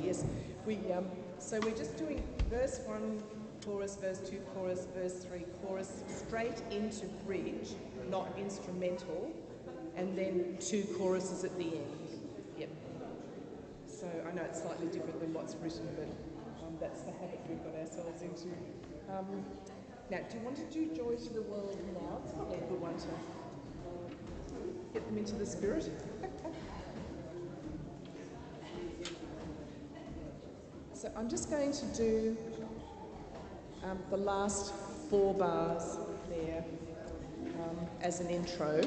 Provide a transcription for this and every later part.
Yes, so we're just doing verse 1, chorus, verse 2, chorus, verse 3, chorus, straight into bridge, not instrumental, and then 2 choruses at the end. Yep. So I know it's slightly different than what's written, but that's the habit we've got ourselves into. Now, do you want to do Joy to the World now? It's probably a good one to get them into the spirit. So I'm just going to do the last 4 bars there as an intro.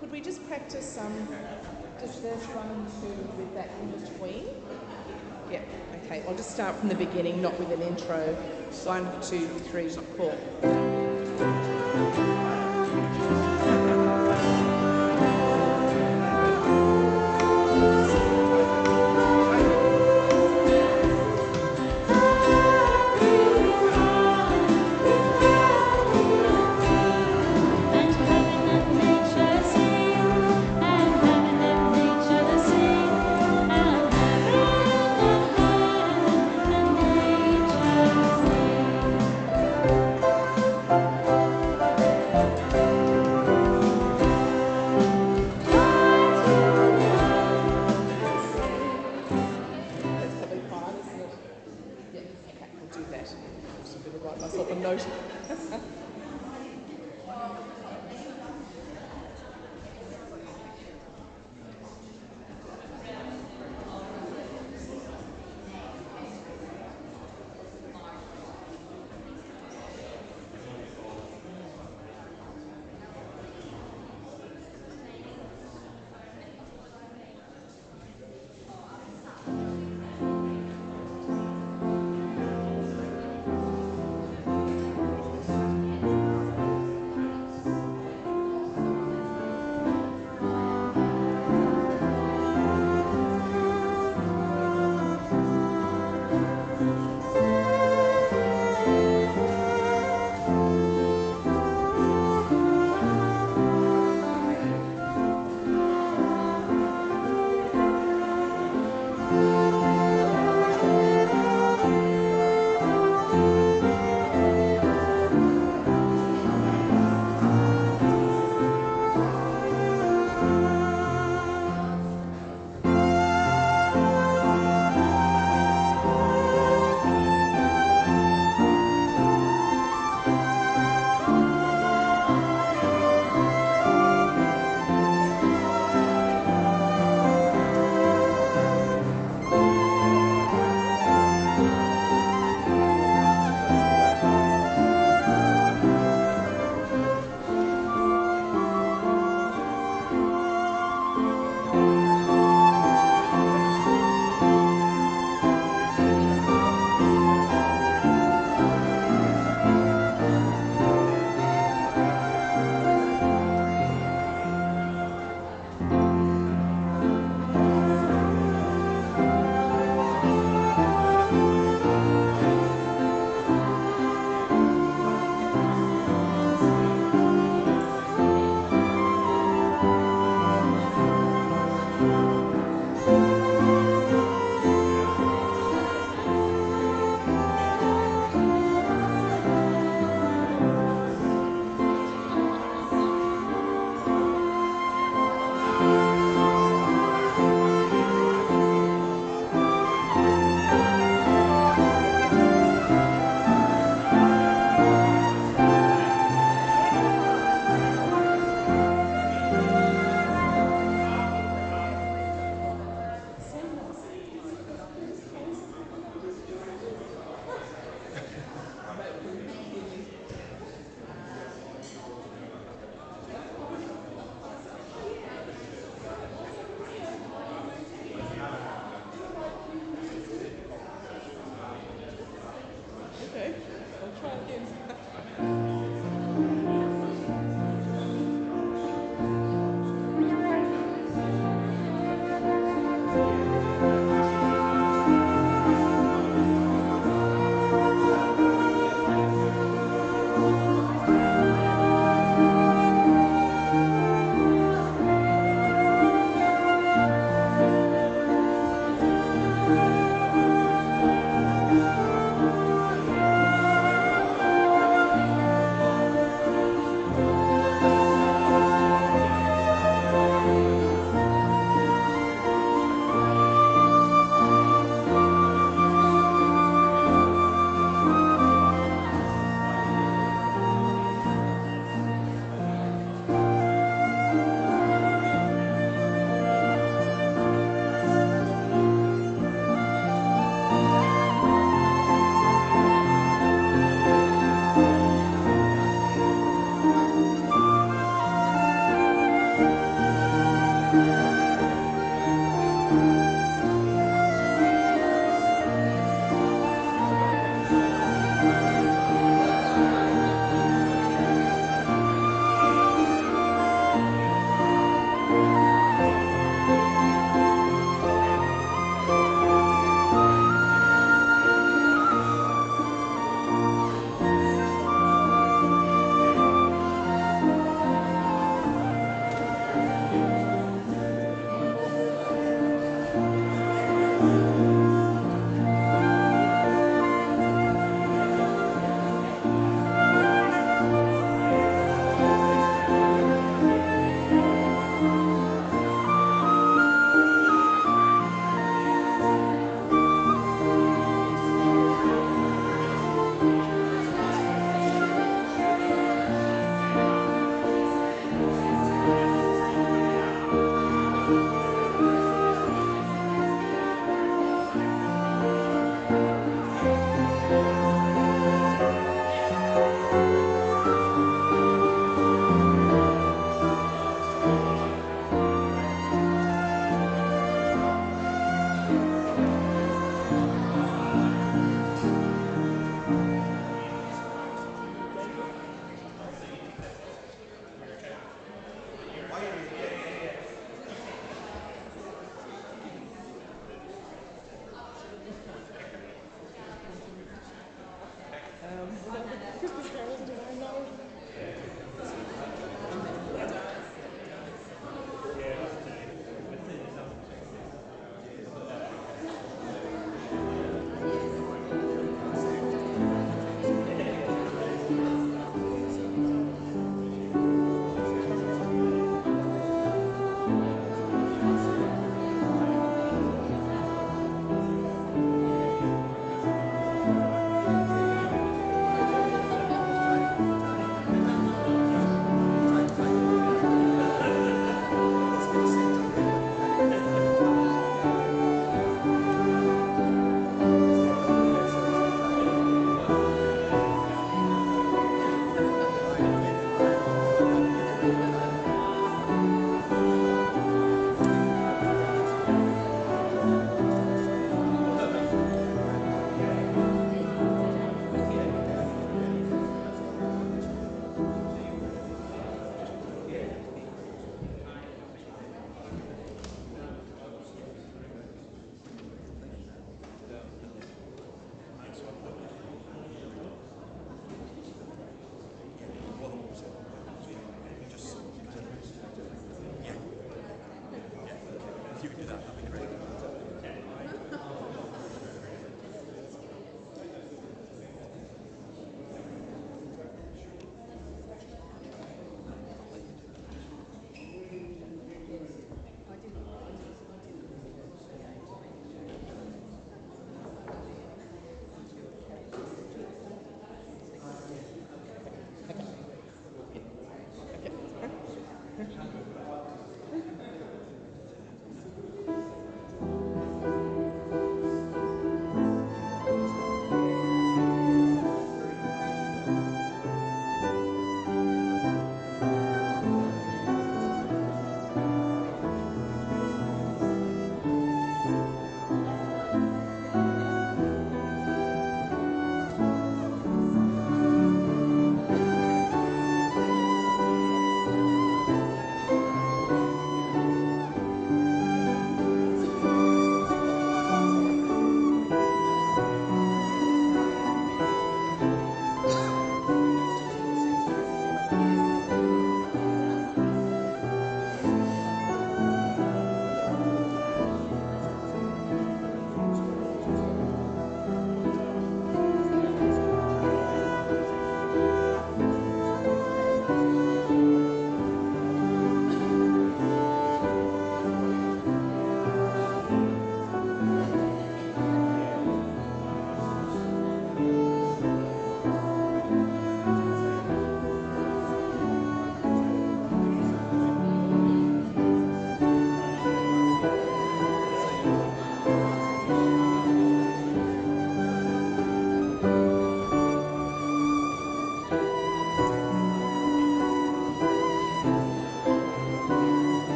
Could we just practice just verse 1 and 2 with that in between? Yeah, okay. I'll just start from the beginning, not with an intro. 1, 2, 3, 4.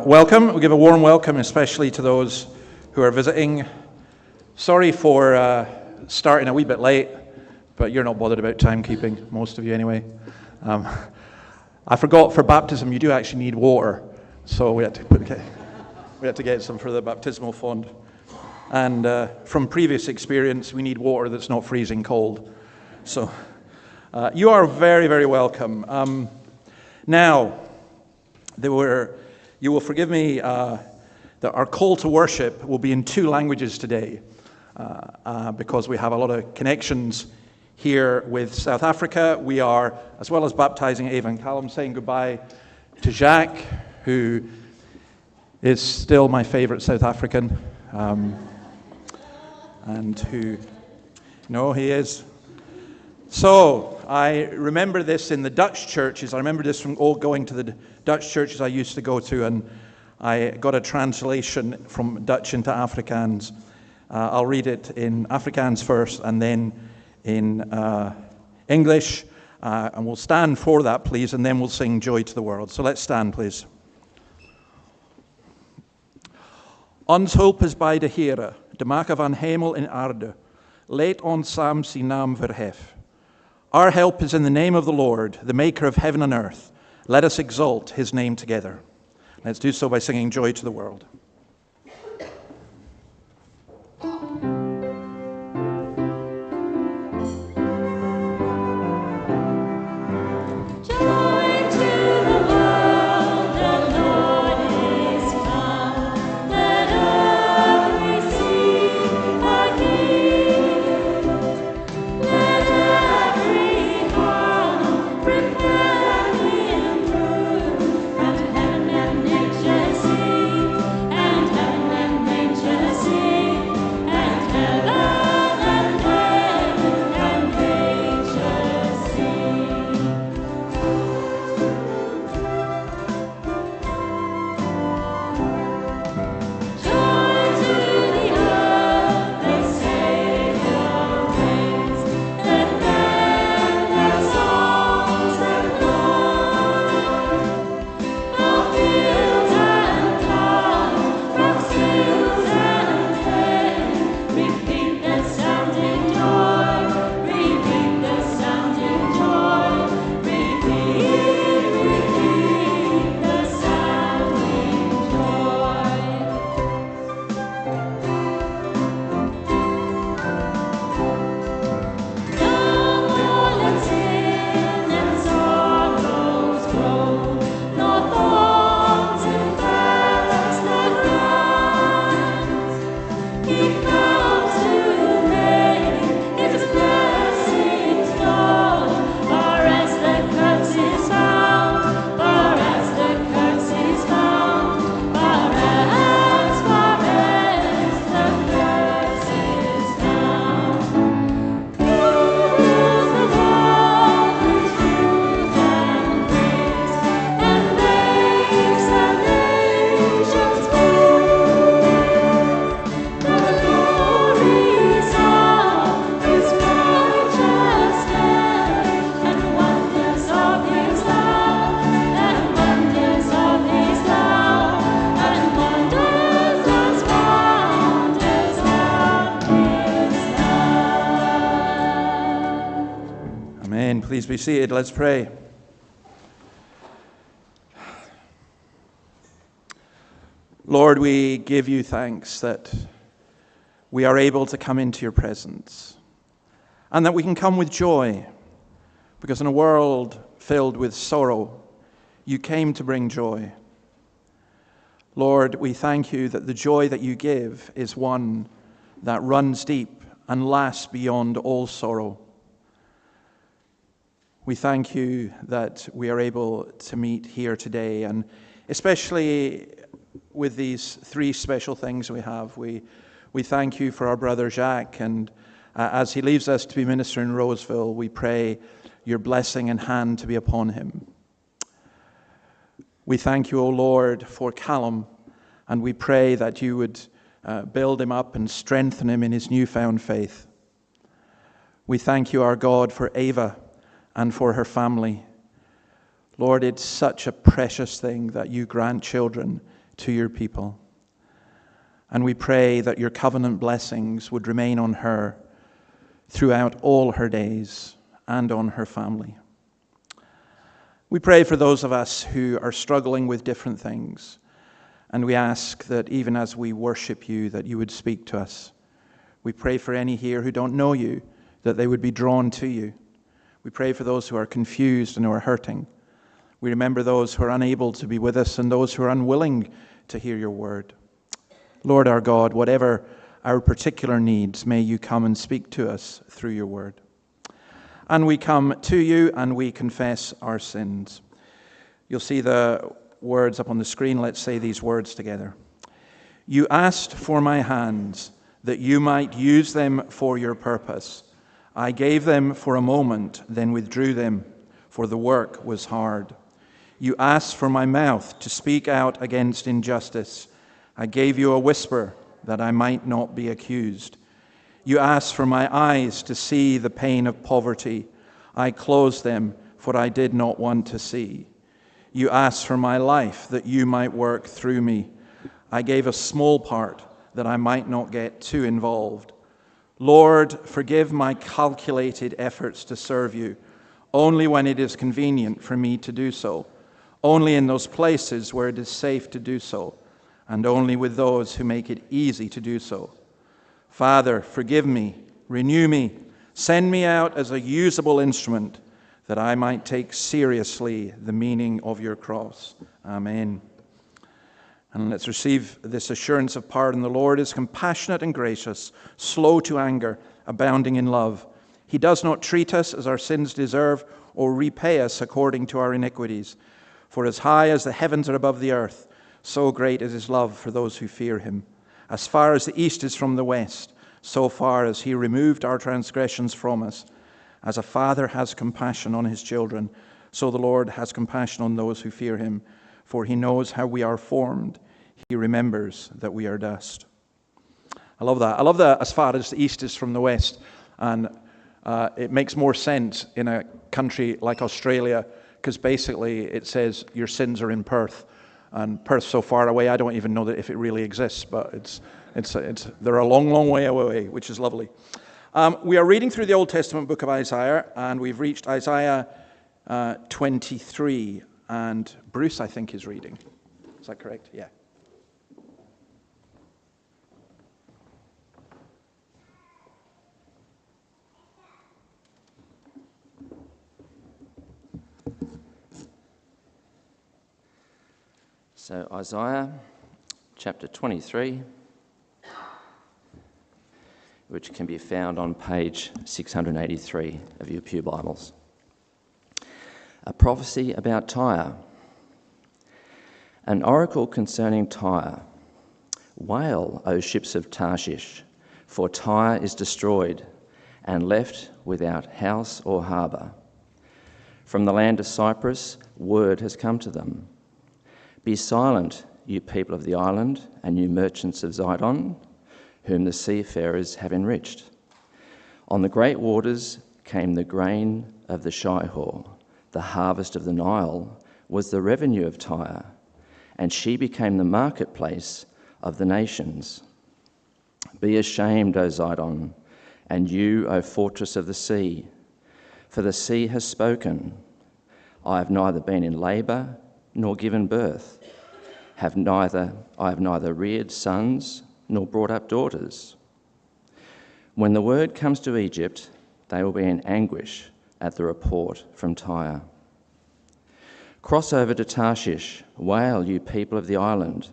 Welcome. We give a warm welcome, especially to those who are visiting. Sorry for starting a wee bit late, but you're not bothered about timekeeping, most of you anyway. I forgot for baptism you do actually need water, So we had to get some for the baptismal font. And from previous experience, we need water that's not freezing cold. So you are very, very welcome. Now, you will forgive me that our call to worship will be in 2 languages today because we have a lot of connections here with South Africa. We are, as well as baptizing Ava and Callum, saying goodbye to Jacques, who is still my favorite South African, and who, no, he is. So I remember this in the Dutch churches. I remember this from going to the Dutch churches I used to go to, and I got a translation from Dutch into Afrikaans. I'll read it in Afrikaans first, and then in English, and we'll stand for that, please, and then we'll sing Joy to the World. So let's stand, please. Ons hulp is bij de Heere, de maker van hemel en aarde. Laat ons samen zijn naam verhef. Our help is in the name of the Lord, the maker of heaven and earth. Let us exalt his name together. Let's do so by singing Joy to the World. Please be seated. Let's pray. Lord, we give you thanks that we are able to come into your presence and that we can come with joy, because in a world filled with sorrow, you came to bring joy. Lord, we thank you that the joy that you give is one that runs deep and lasts beyond all sorrow. We thank you that we are able to meet here today, and especially with these 3 special things we have. We thank you for our brother Jacques, and as he leaves us to be minister in Roseville, we pray your blessing and hand to be upon him. We thank you, O Lord, for Callum, and we pray that you would build him up and strengthen him in his newfound faith. We thank you, our God, for Ava and for her family. Lord, it's such a precious thing that you grant children to your people. And we pray that your covenant blessings would remain on her throughout all her days and on her family. We pray for those of us who are struggling with different things. And we ask that even as we worship you, that you would speak to us. We pray for any here who don't know you, that they would be drawn to you. We pray for those who are confused and who are hurting. We remember those who are unable to be with us and those who are unwilling to hear your word. Lord our God, whatever our particular needs, may you come and speak to us through your word. And we come to you and we confess our sins. You'll see the words up on the screen. Let's say these words together. You asked for my hands, that you might use them for your purpose. I gave them for a moment, then withdrew them, for the work was hard. You asked for my mouth to speak out against injustice. I gave you a whisper that I might not be accused. You asked for my eyes to see the pain of poverty. I closed them, for I did not want to see. You asked for my life, that you might work through me. I gave a small part, that I might not get too involved. Lord, forgive my calculated efforts to serve you, only when it is convenient for me to do so, only in those places where it is safe to do so, and only with those who make it easy to do so. Father, forgive me, renew me, send me out as a usable instrument, that I might take seriously the meaning of your cross. Amen. And let's receive this assurance of pardon. The Lord is compassionate and gracious, slow to anger, abounding in love. He does not treat us as our sins deserve or repay us according to our iniquities. For as high as the heavens are above the earth, so great is his love for those who fear him. As far as the east is from the west, so far as he removed our transgressions from us. As a father has compassion on his children, so the Lord has compassion on those who fear him. For he knows how we are formed. He remembers that we are dust. I love that. I love that as far as the east is from the west. And it makes more sense in a country like Australia, because basically it says your sins are in Perth. And Perth's so far away, I don't even know that if it really exists, but they're a long, long way away, which is lovely. We are reading through the Old Testament book of Isaiah, and we've reached Isaiah 23. And Bruce, I think, is reading. Is that correct? Yeah. So Isaiah chapter 23, which can be found on page 683 of your Pew Bibles. A prophecy about Tyre. An oracle concerning Tyre. Wail, O ships of Tarshish, for Tyre is destroyed and left without house or harbour. From the land of Cyprus, word has come to them. Be silent, you people of the island, and you merchants of Zidon, whom the seafarers have enriched. On the great waters came the grain of the Shihor. The harvest of the Nile was the revenue of Tyre, and she became the marketplace of the nations. Be ashamed, O Zidon, and you, O fortress of the sea, for the sea has spoken. I have neither been in labour nor given birth. I have neither reared sons nor brought up daughters. When the word comes to Egypt, they will be in anguish at the report from Tyre. Cross over to Tarshish, wail, you people of the island.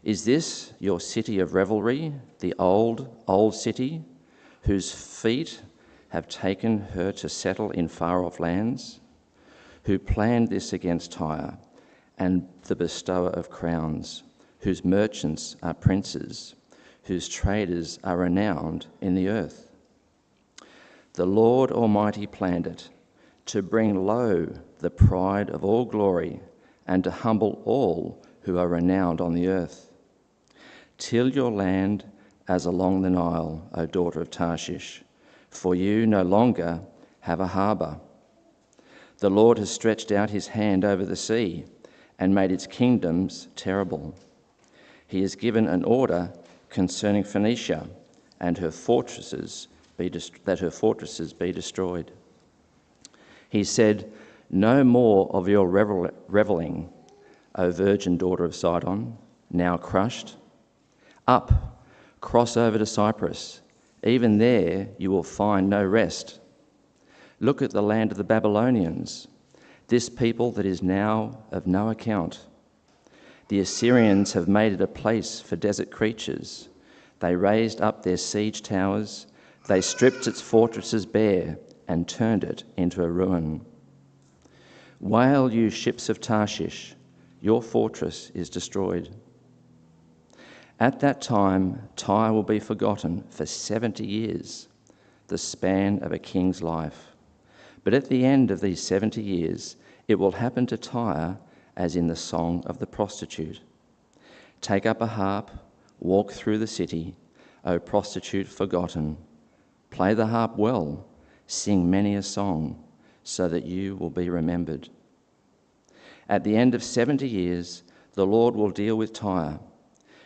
Is this your city of revelry, the old, old city, whose feet have taken her to settle in far-off lands? Who planned this against Tyre, and the bestower of crowns, whose merchants are princes, whose traders are renowned in the earth? The Lord Almighty planned it, to bring low the pride of all glory, and to humble all who are renowned on the earth. Till your land as along the Nile, O daughter of Tarshish, for you no longer have a harbour. The Lord has stretched out his hand over the sea and made its kingdoms terrible. He has given an order concerning Phoenicia and her fortresses that her fortresses be destroyed. He said, no more of your revelling, O virgin daughter of Sidon, now crushed? Up, cross over to Cyprus. Even there you will find no rest. Look at the land of the Babylonians, this people that is now of no account. The Assyrians have made it a place for desert creatures. They raised up their siege towers. They stripped its fortresses bare and turned it into a ruin. Wail, you ships of Tarshish, your fortress is destroyed. At that time, Tyre will be forgotten for 70 years, the span of a king's life. But at the end of these 70 years, it will happen to Tyre as in the song of the prostitute. Take up a harp, walk through the city, O prostitute forgotten. Play the harp well, sing many a song, so that you will be remembered. At the end of 70 years, the Lord will deal with Tyre.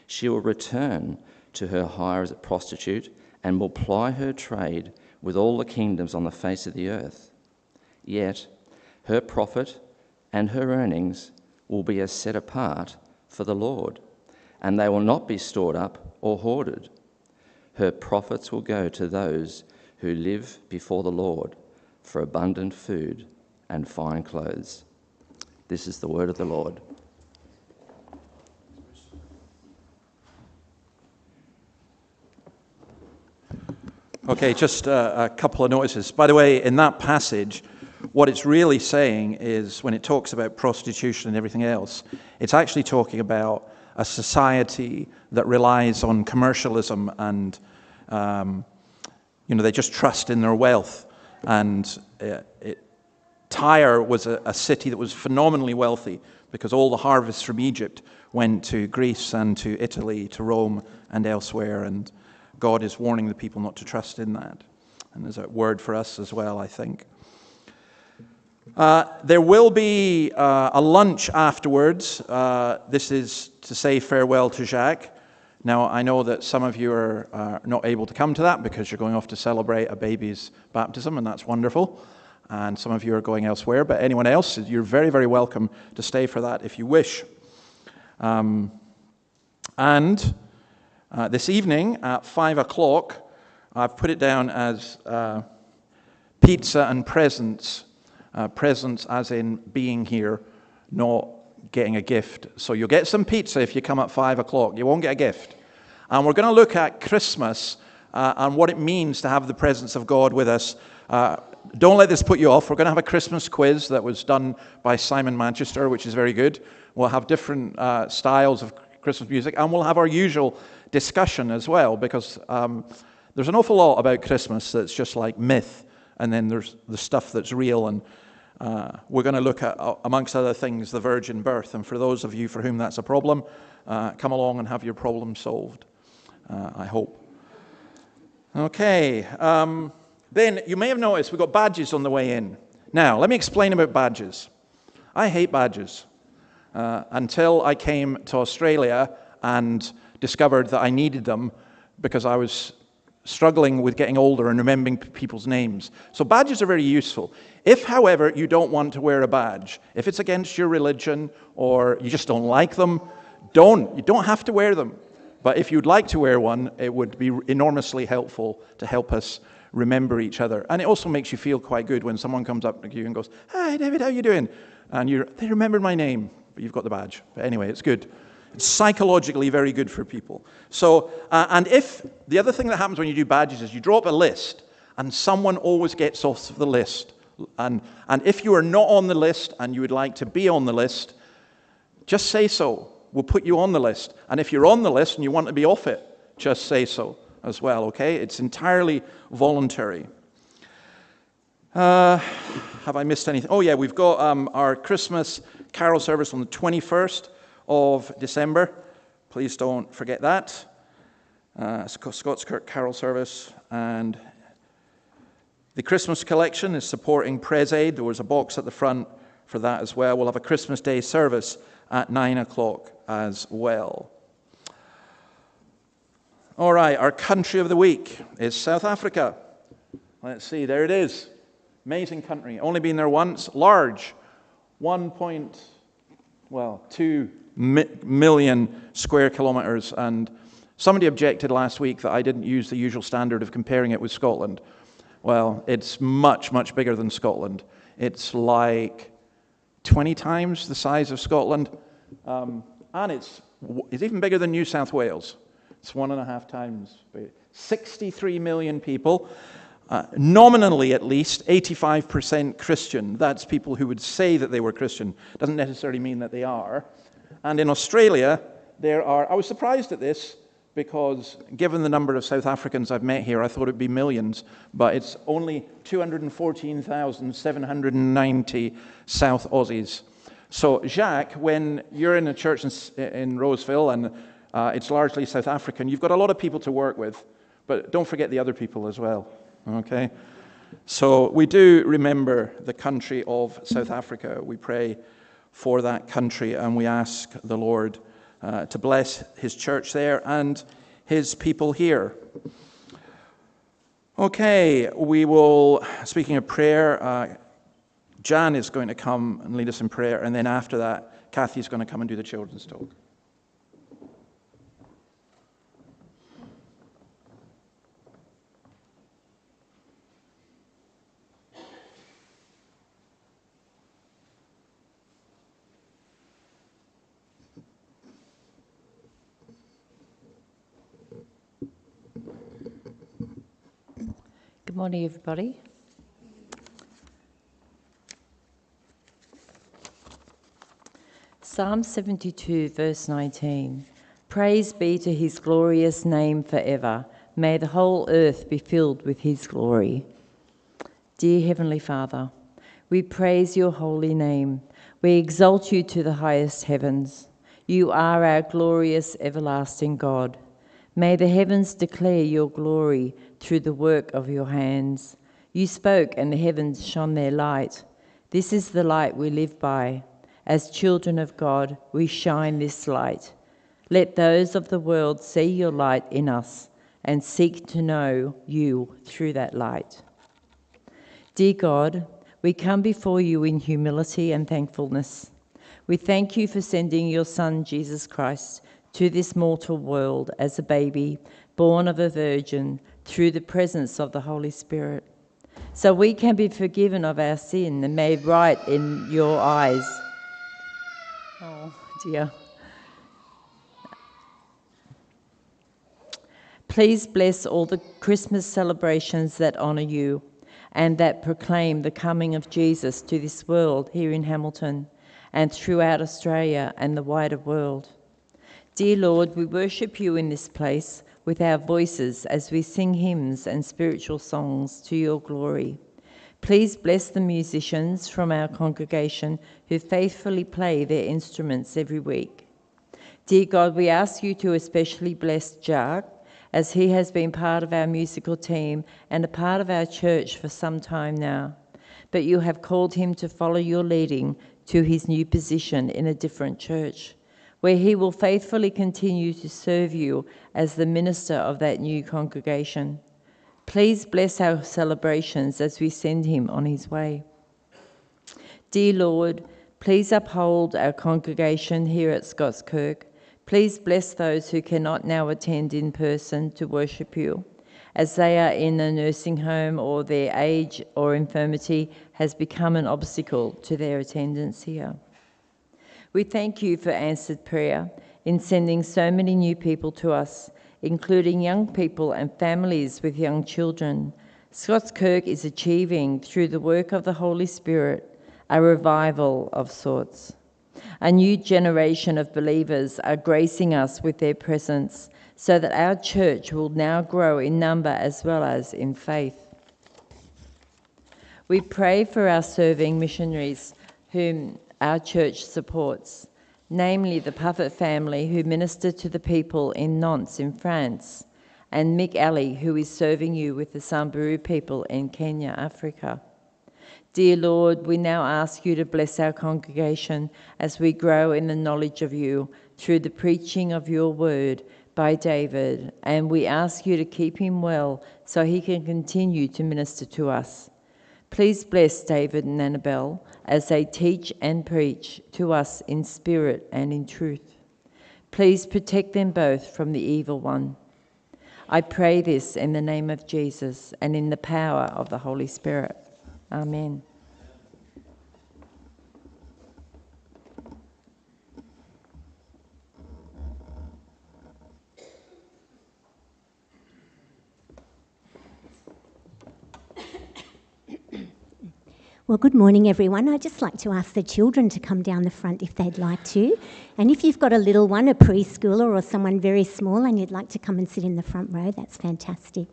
She will return to her hire as a prostitute and will ply her trade with all the kingdoms on the face of the earth. Yet her profit and her earnings will be as set apart for the Lord, and they will not be stored up or hoarded. Her profits will go to those who live before the Lord for abundant food and fine clothes. This is the word of the Lord. Okay, just a couple of notices. By the way, in that passage, what it's really saying is, when it talks about prostitution and everything else, it's actually talking about a society that relies on commercialism and, they just trust in their wealth. And Tyre was a city that was phenomenally wealthy because all the harvests from Egypt went to Greece and to Italy, to Rome and elsewhere. And God is warning the people not to trust in that. And there's a word for us as well, I think. There will be a lunch afterwards. This is to say farewell to Jacques. Now, I know that some of you are not able to come to that because you're going off to celebrate a baby's baptism, and that's wonderful. And some of you are going elsewhere. But anyone else, you're very, very welcome to stay for that if you wish. This evening at 5 o'clock, I've put it down as pizza and presents. Presents as in being here, not getting a gift. So you'll get some pizza if you come at 5 o'clock. You won't get a gift. And we're going to look at Christmas and what it means to have the presence of God with us. Don't let this put you off. We're going to have a Christmas quiz that was done by Simon Manchester, which is very good. We'll have different styles of Christmas music, and we'll have our usual discussion as well, because there's an awful lot about Christmas that's just like myth, and then there's the stuff that's real. And we're going to look at, amongst other things, the virgin birth. And for those of you for whom that's a problem, come along and have your problem solved, I hope. Okay. Then you may have noticed we've got badges on the way in. Now, let me explain about badges. I hate badges until I came to Australia and discovered that I needed them because I was struggling with getting older and remembering people's names. So badges are very useful. If, however, you don't want to wear a badge, if it's against your religion or you just don't like them, don't. You don't have to wear them. But if you'd like to wear one, it would be enormously helpful to help us remember each other. And it also makes you feel quite good when someone comes up to you and goes, "Hi, David, how you doing?" And they remembered my name, but you've got the badge. But anyway, it's good. It's psychologically very good for people. So, and if the other thing that happens when you do badges is you draw up a list, and someone always gets off the list. And if you are not on the list and you would like to be on the list, just say so. We'll put you on the list. And if you're on the list and you want to be off it, just say so as well, okay? It's entirely voluntary. Have I missed anything? Oh, yeah, we've got our Christmas carol service on the 21st of December. Please don't forget that. Scots Kirk carol service. And the Christmas collection is supporting Pres Aid. There was a box at the front for that as well. We'll have a Christmas Day service at 9 o'clock as well. All right, our country of the week is South Africa. Let's see, there it is. Amazing country. Only been there once. Large. 2 million square kilometres. And somebody objected last week that I didn't use the usual standard of comparing it with Scotland. Well, it's much, much bigger than Scotland. It's like 20 times the size of Scotland. And it's even bigger than New South Wales. It's 1.5 times bigger. 63 million people. Nominally, at least, 85% Christian. That's people who would say that they were Christian. Doesn't necessarily mean that they are. And in Australia, I was surprised at this because given the number of South Africans I've met here, I thought it'd be millions, but it's only 214,790 South Aussies. So, Jacques, when you're in a church in Roseville and it's largely South African, you've got a lot of people to work with, but don't forget the other people as well. Okay, so we do remember the country of South Africa. We pray for that country and we ask the Lord to bless his church there and his people here. Okay, we will, speaking of prayer, Jan is going to come and lead us in prayer, and then after that, Kathy's going to come and do the children's talk. Good morning, everybody. Psalm 72, verse 19. Praise be to his glorious name forever. May the whole earth be filled with his glory. Dear Heavenly Father, we praise your holy name. We exalt you to the highest heavens. You are our glorious, everlasting God. May the heavens declare your glory through the work of your hands. You spoke and the heavens shone their light. This is the light we live by. As children of God, we shine this light. Let those of the world see your light in us and seek to know you through that light. Dear God, we come before you in humility and thankfulness. We thank you for sending your Son, Jesus Christ, to this mortal world as a baby, born of a virgin, through the presence of the Holy Spirit, so we can be forgiven of our sin and made right in your eyes. Oh, dear. Please bless all the Christmas celebrations that honour you and that proclaim the coming of Jesus to this world here in Hamilton and throughout Australia and the wider world. Dear Lord, we worship you in this place with our voices as we sing hymns and spiritual songs to your glory. Please bless the musicians from our congregation who faithfully play their instruments every week. Dear God, we ask you to especially bless Jacques, as he has been part of our musical team and a part of our church for some time now. But you have called him to follow your leading to his new position in a different church, where he will faithfully continue to serve you as the minister of that new congregation. Please bless our celebrations as we send him on his way. Dear Lord, please uphold our congregation here at Scots Kirk. Please bless those who cannot now attend in person to worship you, as they are in a nursing home or their age or infirmity has become an obstacle to their attendance here. We thank you for answered prayer in sending so many new people to us, including young people and families with young children. Scots Kirk is achieving, through the work of the Holy Spirit, a revival of sorts. A new generation of believers are gracing us with their presence so that our church will now grow in number as well as in faith. We pray for our serving missionaries whom our church supports, namely the Puffett family who minister to the people in Nantes in France, and Mick Alley, who is serving you with the Samburu people in Kenya, Africa. Dear Lord, we now ask you to bless our congregation as we grow in the knowledge of you through the preaching of your word by David, and we ask you to keep him well so he can continue to minister to us. Please bless David and Annabelle as they teach and preach to us in spirit and in truth. Please protect them both from the evil one. I pray this in the name of Jesus and in the power of the Holy Spirit. Amen. Well, good morning, everyone. I'd just like to ask the children to come down the front if they'd like to. And if you've got a little one, a preschooler or someone very small, and you'd like to come and sit in the front row, that's fantastic.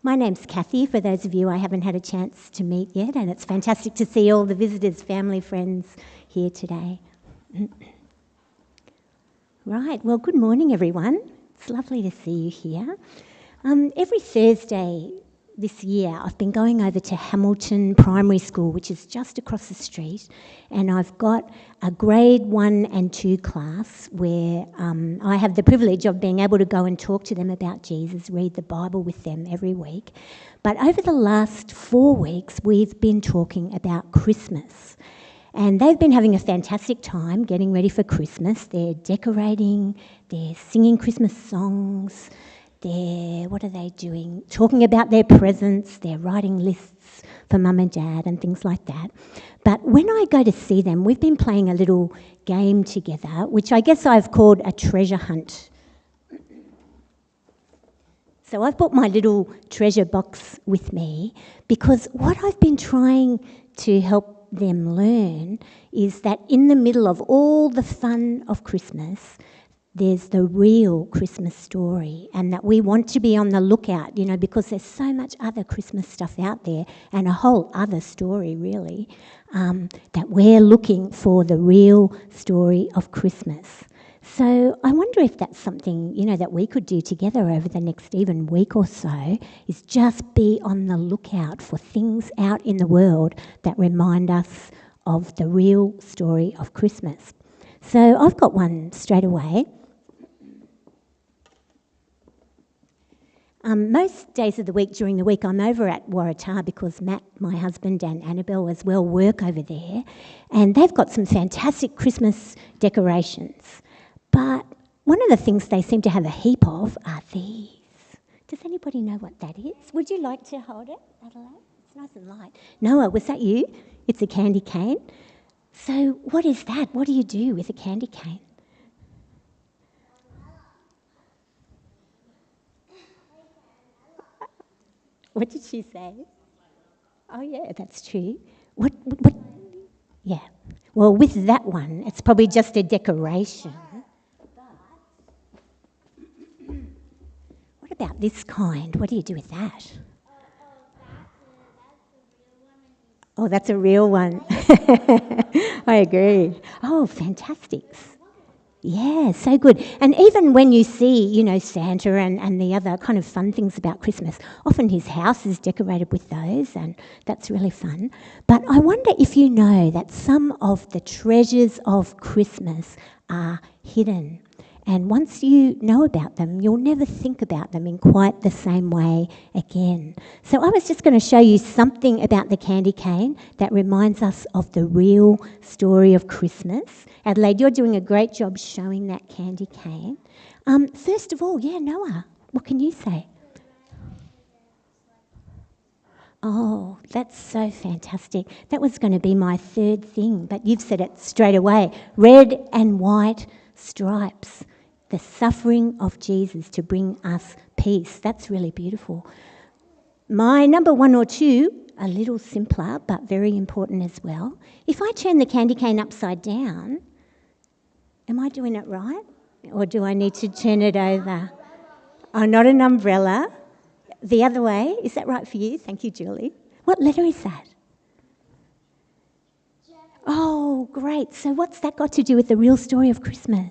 My name's Kathy, for those of you I haven't had a chance to meet yet, and it's fantastic to see all the visitors, family, friends here today. Right, well, good morning, everyone. It's lovely to see you here. Every Thursday this year, I've been going over to Hamilton Primary School, which is just across the street, and I've got a grade 1 and 2 class where I have the privilege of being able to go and talk to them about Jesus, read the Bible with them every week. But over the last 4 weeks, we've been talking about Christmas. And they've been having a fantastic time getting ready for Christmas. They're decorating, they're singing Christmas songs, what are they doing? Talking about their presents, they're writing lists for mum and dad and things like that. But when I go to see them, we've been playing a little game together, which I guess I've called a treasure hunt. So I've brought my little treasure box with me because what I've been trying to help them learn is that in the middle of all the fun of Christmas, there's the real Christmas story, and that we want to be on the lookout, because there's so much other Christmas stuff out there and a whole other story, really, that we're looking for the real story of Christmas. So I wonder if that's something, that we could do together over the next even week or so, is just be on the lookout for things out in the world that remind us of the real story of Christmas. So I've got one straight away. Most days of the week, during the week, I'm over at Waratah because Matt, my husband, and Annabelle as well work over there, and they've got some fantastic Christmas decorations. But one of the things they seem to have a heap of are these. Does anybody know what that is? Would you like to hold it, Adelaide? It's nice and light. Noah, was that you? It's a candy cane. So what is that? What do you do with a candy cane? What did she say? Oh, yeah, that's true. What? Yeah. Well, with that one, it's probably just a decoration. What about this kind? What do you do with that? Oh, that's a real one. I agree. Oh, fantastic. Yeah, so good. And even when you see, Santa and the other kind of fun things about Christmas, often his house is decorated with those, and that's really fun. But I wonder if you know that some of the treasures of Christmas are hidden. And once you know about them, you'll never think about them in quite the same way again. So I was just going to show you something about the candy cane that reminds us of the real story of Christmas. Adelaide, you're doing a great job showing that candy cane. First of all, Noah, what can you say? Oh, that's so fantastic. That was going to be my third thing, but you've said it straight away. Red and white stripes. The suffering of Jesus to bring us peace. That's really beautiful. My number 1 or 2, a little simpler, but very important as well. If I turn the candy cane upside down, am I doing it right? Or do I need to turn it over? Oh, not an umbrella. The other way. Is that right for you? Thank you, Julie. What letter is that? Oh, great. So what's that got to do with the real story of Christmas?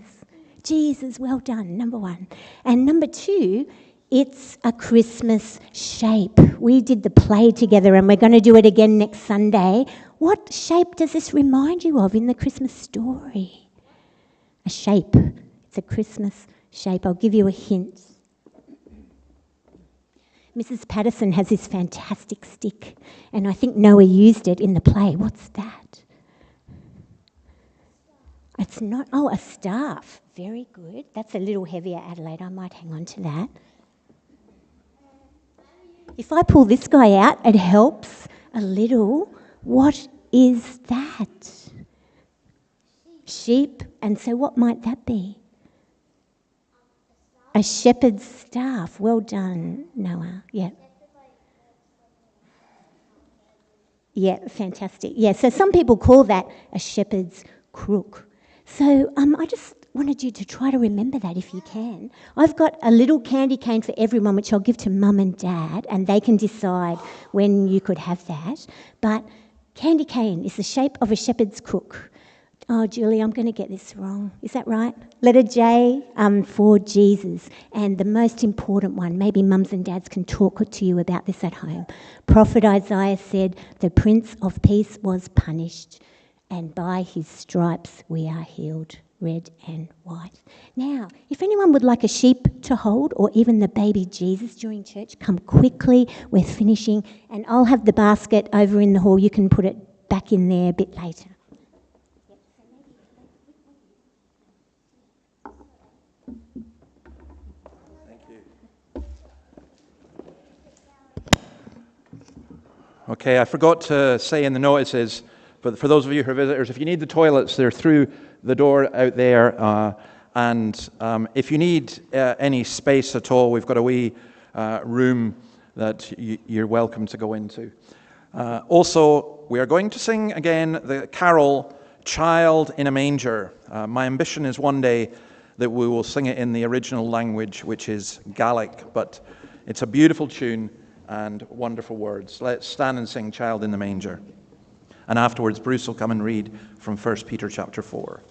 Jesus, well done, number 1. And number 2, it's a Christmas shape. We did the play together and we're going to do it again next Sunday. What shape does this remind you of in the Christmas story? A shape. It's a Christmas shape. I'll give you a hint. Mrs. Patterson has this fantastic stick, and I think Noah used it in the play. What's that? It's not, oh, a staff. Very good. That's a little heavier, Adelaide. I might hang on to that. If I pull this guy out, it helps a little. What is that? Sheep. And so what might that be? A shepherd's staff. Well done, Noah. Yeah. Yeah, fantastic. Yeah, so some people call that a shepherd's crook. So I just wanted you to try to remember that if you can. I've got a little candy cane for everyone, which I'll give to Mum and Dad, and they can decide when you could have that. But candy cane is the shape of a shepherd's crook. Oh, Julie, I'm going to get this wrong. Is that right? Letter J for Jesus. And the most important one, maybe mums and dads can talk to you about this at home. Prophet Isaiah said, the Prince of Peace was punished, and by his stripes we are healed, red and white. Now, if anyone would like a sheep to hold, or even the baby Jesus during church, come quickly. We're finishing. And I'll have the basket over in the hall. You can put it back in there a bit later. Okay, I forgot to say in the notices, but for those of you who are visitors, if you need the toilets, they're through the door out there. And if you need any space at all, we've got a wee room that you're welcome to go into. Also, we are going to sing again the carol, Child in a Manger. My ambition is one day that we will sing it in the original language, which is Gaelic, but it's a beautiful tune and wonderful words. Let's stand and sing Child in the Manger. And afterwards, Bruce will come and read from 1 Peter chapter 4.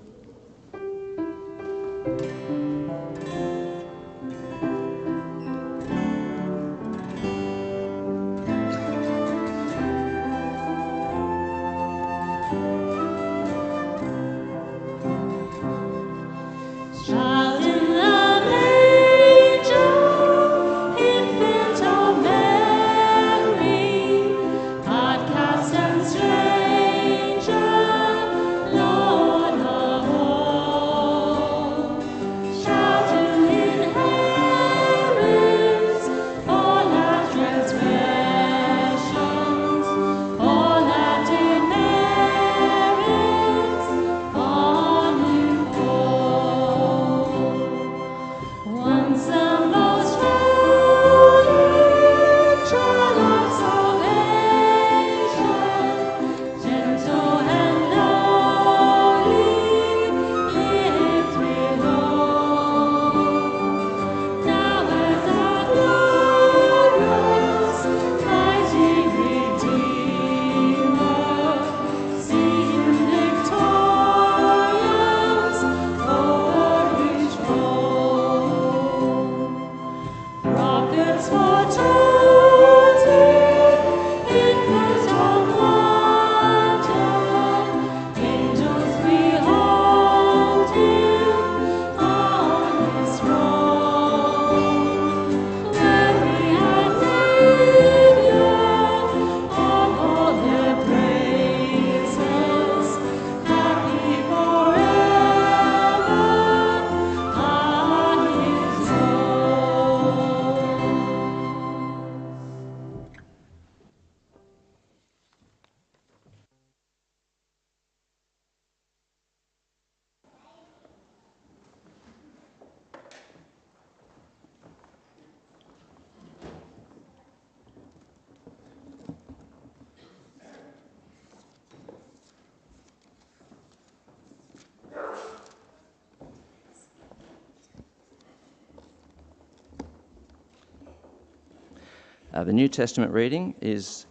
The New Testament reading is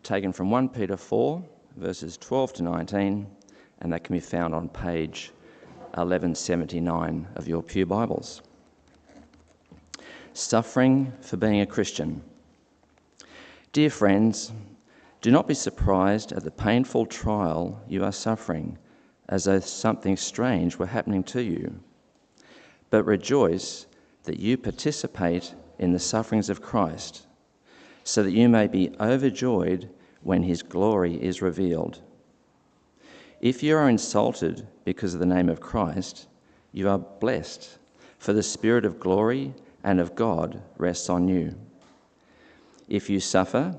taken from 1 Peter 4, verses 12 to 19, and that can be found on page 1179 of your Pew Bibles. Suffering for being a Christian. Dear friends, do not be surprised at the painful trial you are suffering, as though something strange were happening to you. But rejoice that you participate in the sufferings of Christ, so that you may be overjoyed when his glory is revealed. If you are insulted because of the name of Christ, you are blessed, for the Spirit of glory and of God rests on you. If you suffer,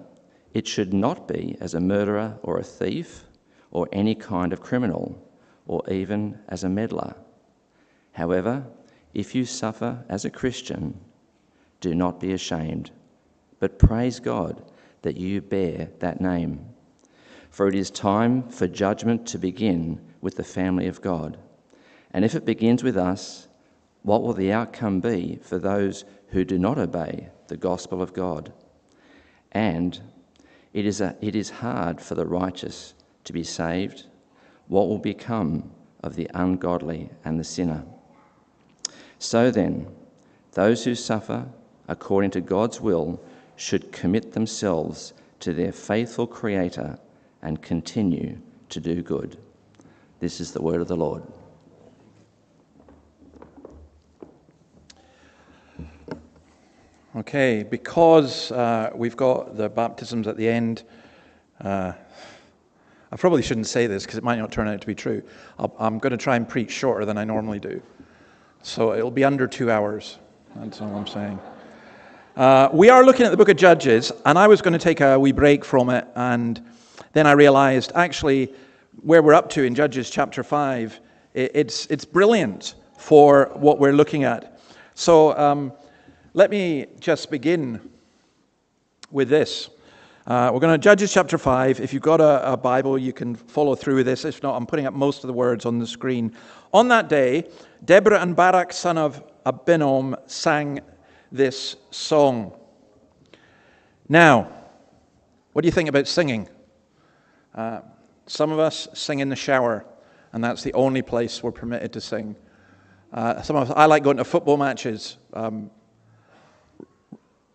it should not be as a murderer or a thief or any kind of criminal, or even as a meddler. However, if you suffer as a Christian, do not be ashamed, but praise God that you bear that name. For it is time for judgment to begin with the family of God. And if it begins with us, what will the outcome be for those who do not obey the gospel of God? And it is hard for the righteous to be saved. What will become of the ungodly and the sinner? So then, those who suffer according to God's will should commit themselves to their faithful Creator and continue to do good. This is the word of the Lord. Okay, because we've got the baptisms at the end, I probably shouldn't say this because it might not turn out to be true. I'm going to try and preach shorter than I normally do. So it'll be under 2 hours. That's all I'm saying. We are looking at the book of Judges, and I was going to take a wee break from it, and then I realized actually where we're up to in Judges chapter 5, it's brilliant for what we're looking at. So let me just begin with this. We're going to Judges chapter 5. If you've got a Bible, you can follow through with this. If not, I'm putting up most of the words on the screen. On that day, Deborah and Barak, son of Abinoam, sang this song. Now, what do you think about singing? Some of us sing in the shower, and that's the only place we're permitted to sing. Some of us, I like going to football matches,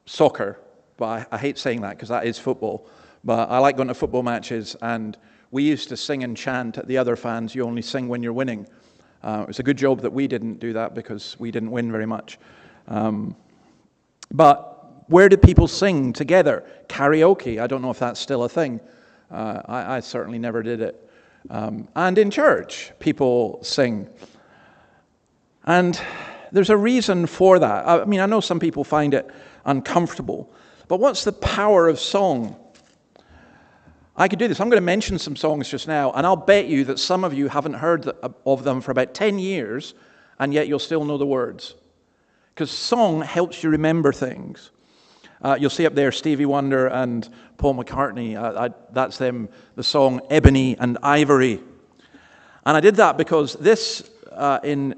soccer, but I hate saying that because that is football. But I like going to football matches, and we used to sing and chant at the other fans, you only sing when you're winning. It was a good job that we didn't do that because we didn't win very much. But where did people sing together? Karaoke, I don't know if that's still a thing. I certainly never did it. And in church, people sing. And there's a reason for that. I mean, I know some people find it uncomfortable, but what's the power of song? I could do this. I'm going to mention some songs just now, and I'll bet you that some of you haven't heard of them for about 10 years, and yet you'll still know the words. Because song helps you remember things. You'll see up there Stevie Wonder and Paul McCartney. That's them, the song Ebony and Ivory. And I did that because this, in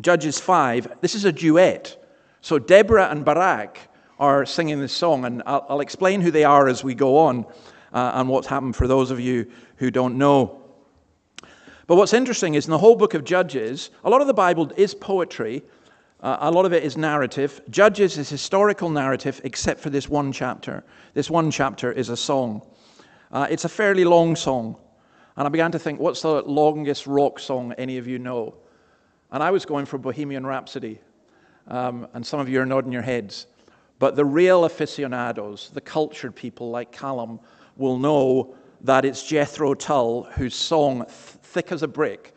Judges 5, this is a duet. So Deborah and Barak are singing this song, and I'll explain who they are as we go on and what's happened for those of you who don't know. But what's interesting is in the whole book of Judges, a lot of the Bible is poetry. A lot of it is narrative. Judges is historical narrative, except for this one chapter. This one chapter is a song. It's a fairly long song. And I began to think, what's the longest rock song any of you know? And I was going for Bohemian Rhapsody. And some of you are nodding your heads. But the real aficionados, the cultured people like Callum, will know that it's Jethro Tull, whose song, Thick as a Brick,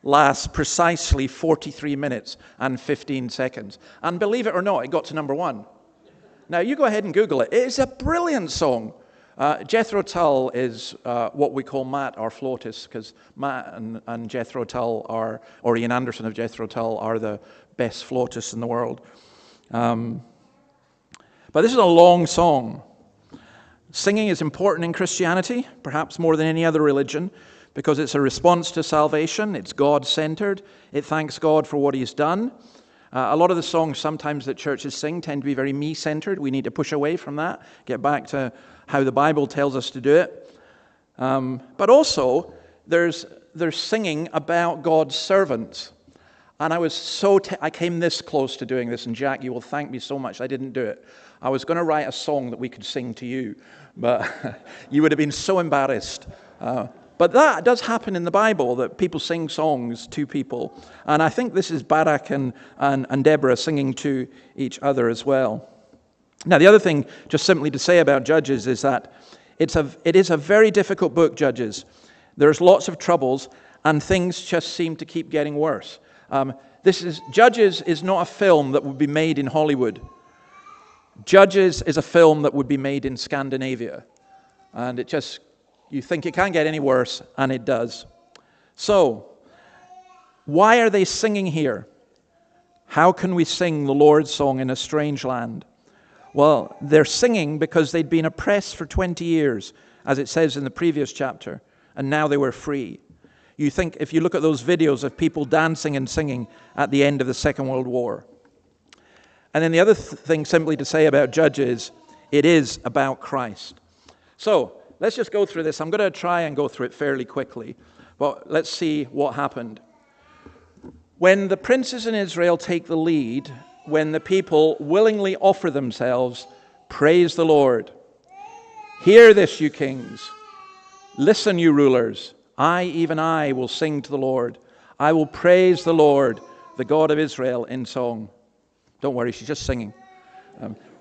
lasts precisely 43 minutes and 15 seconds. And believe it or not, it got to number 1. Now, you go ahead and Google it. It is a brilliant song. Jethro Tull is what we call Matt, our flautist, because Matt and Jethro Tull are, or Ian Anderson of Jethro Tull, are the best flautists in the world. But this is a long song. Singing is important in Christianity, perhaps more than any other religion, because it's a response to salvation. It's God-centered. It thanks God for what He's done. A lot of the songs sometimes that churches sing tend to be very me-centered. We need to push away from that, get back to how the Bible tells us to do it. But also, there's singing about God's servants. And I was I came this close to doing this, and Jack, you will thank me so much I didn't do it. I was going to write a song that we could sing to you, but you would have been so embarrassed. But that does happen in the Bible, that people sing songs to people. And I think this is Barak and Deborah singing to each other as well. Now, the other thing, just simply to say about Judges, is that it is a very difficult book, Judges. There's lots of troubles, and things just seem to keep getting worse. Judges is not a film that would be made in Hollywood. Judges is a film that would be made in Scandinavia. And you think it can't get any worse, and it does. So, why are they singing here? How can we sing the Lord's song in a strange land? Well, they're singing because they'd been oppressed for 20 years, as it says in the previous chapter, and now they were free. You think, if you look at those videos of people dancing and singing at the end of the Second World War. And then the other thing simply to say about Judges, it is about Christ. So, let's just go through this. I'm going to try and go through it fairly quickly, but let's see what happened. When the princes in Israel take the lead, when the people willingly offer themselves, praise the Lord. Hear this, you kings. Listen, you rulers. Even I, will sing to the Lord. I will praise the Lord, the God of Israel, in song. Don't worry, she's just singing.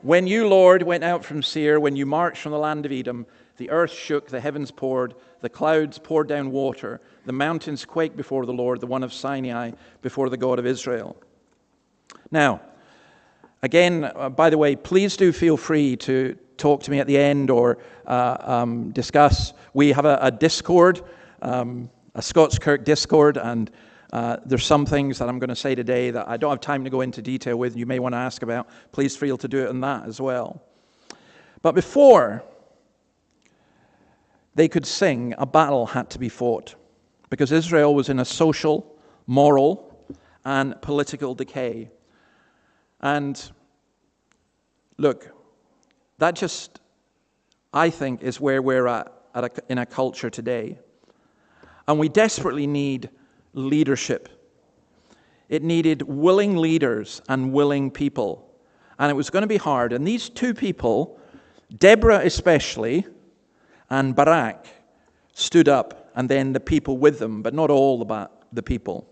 When you, Lord, went out from Seir, when you marched from the land of Edom, the earth shook, the heavens poured, the clouds poured down water, the mountains quaked before the Lord, the one of Sinai, before the God of Israel. Now, again, by the way, please do feel free to talk to me at the end or discuss. We have a Discord, a Scots Kirk Discord, and there's some things that I'm going to say today that I don't have time to go into detail with. You may want to ask about. Please feel to do it on that as well. But before they could sing, a battle had to be fought, because Israel was in a social, moral, and political decay. And look, that just, I think, is where we're at in a culture today. And we desperately need leadership. It needed willing leaders and willing people. And it was going to be hard. And these two people, Deborah especially, and Barak, stood up, and then the people with them, but not all the people.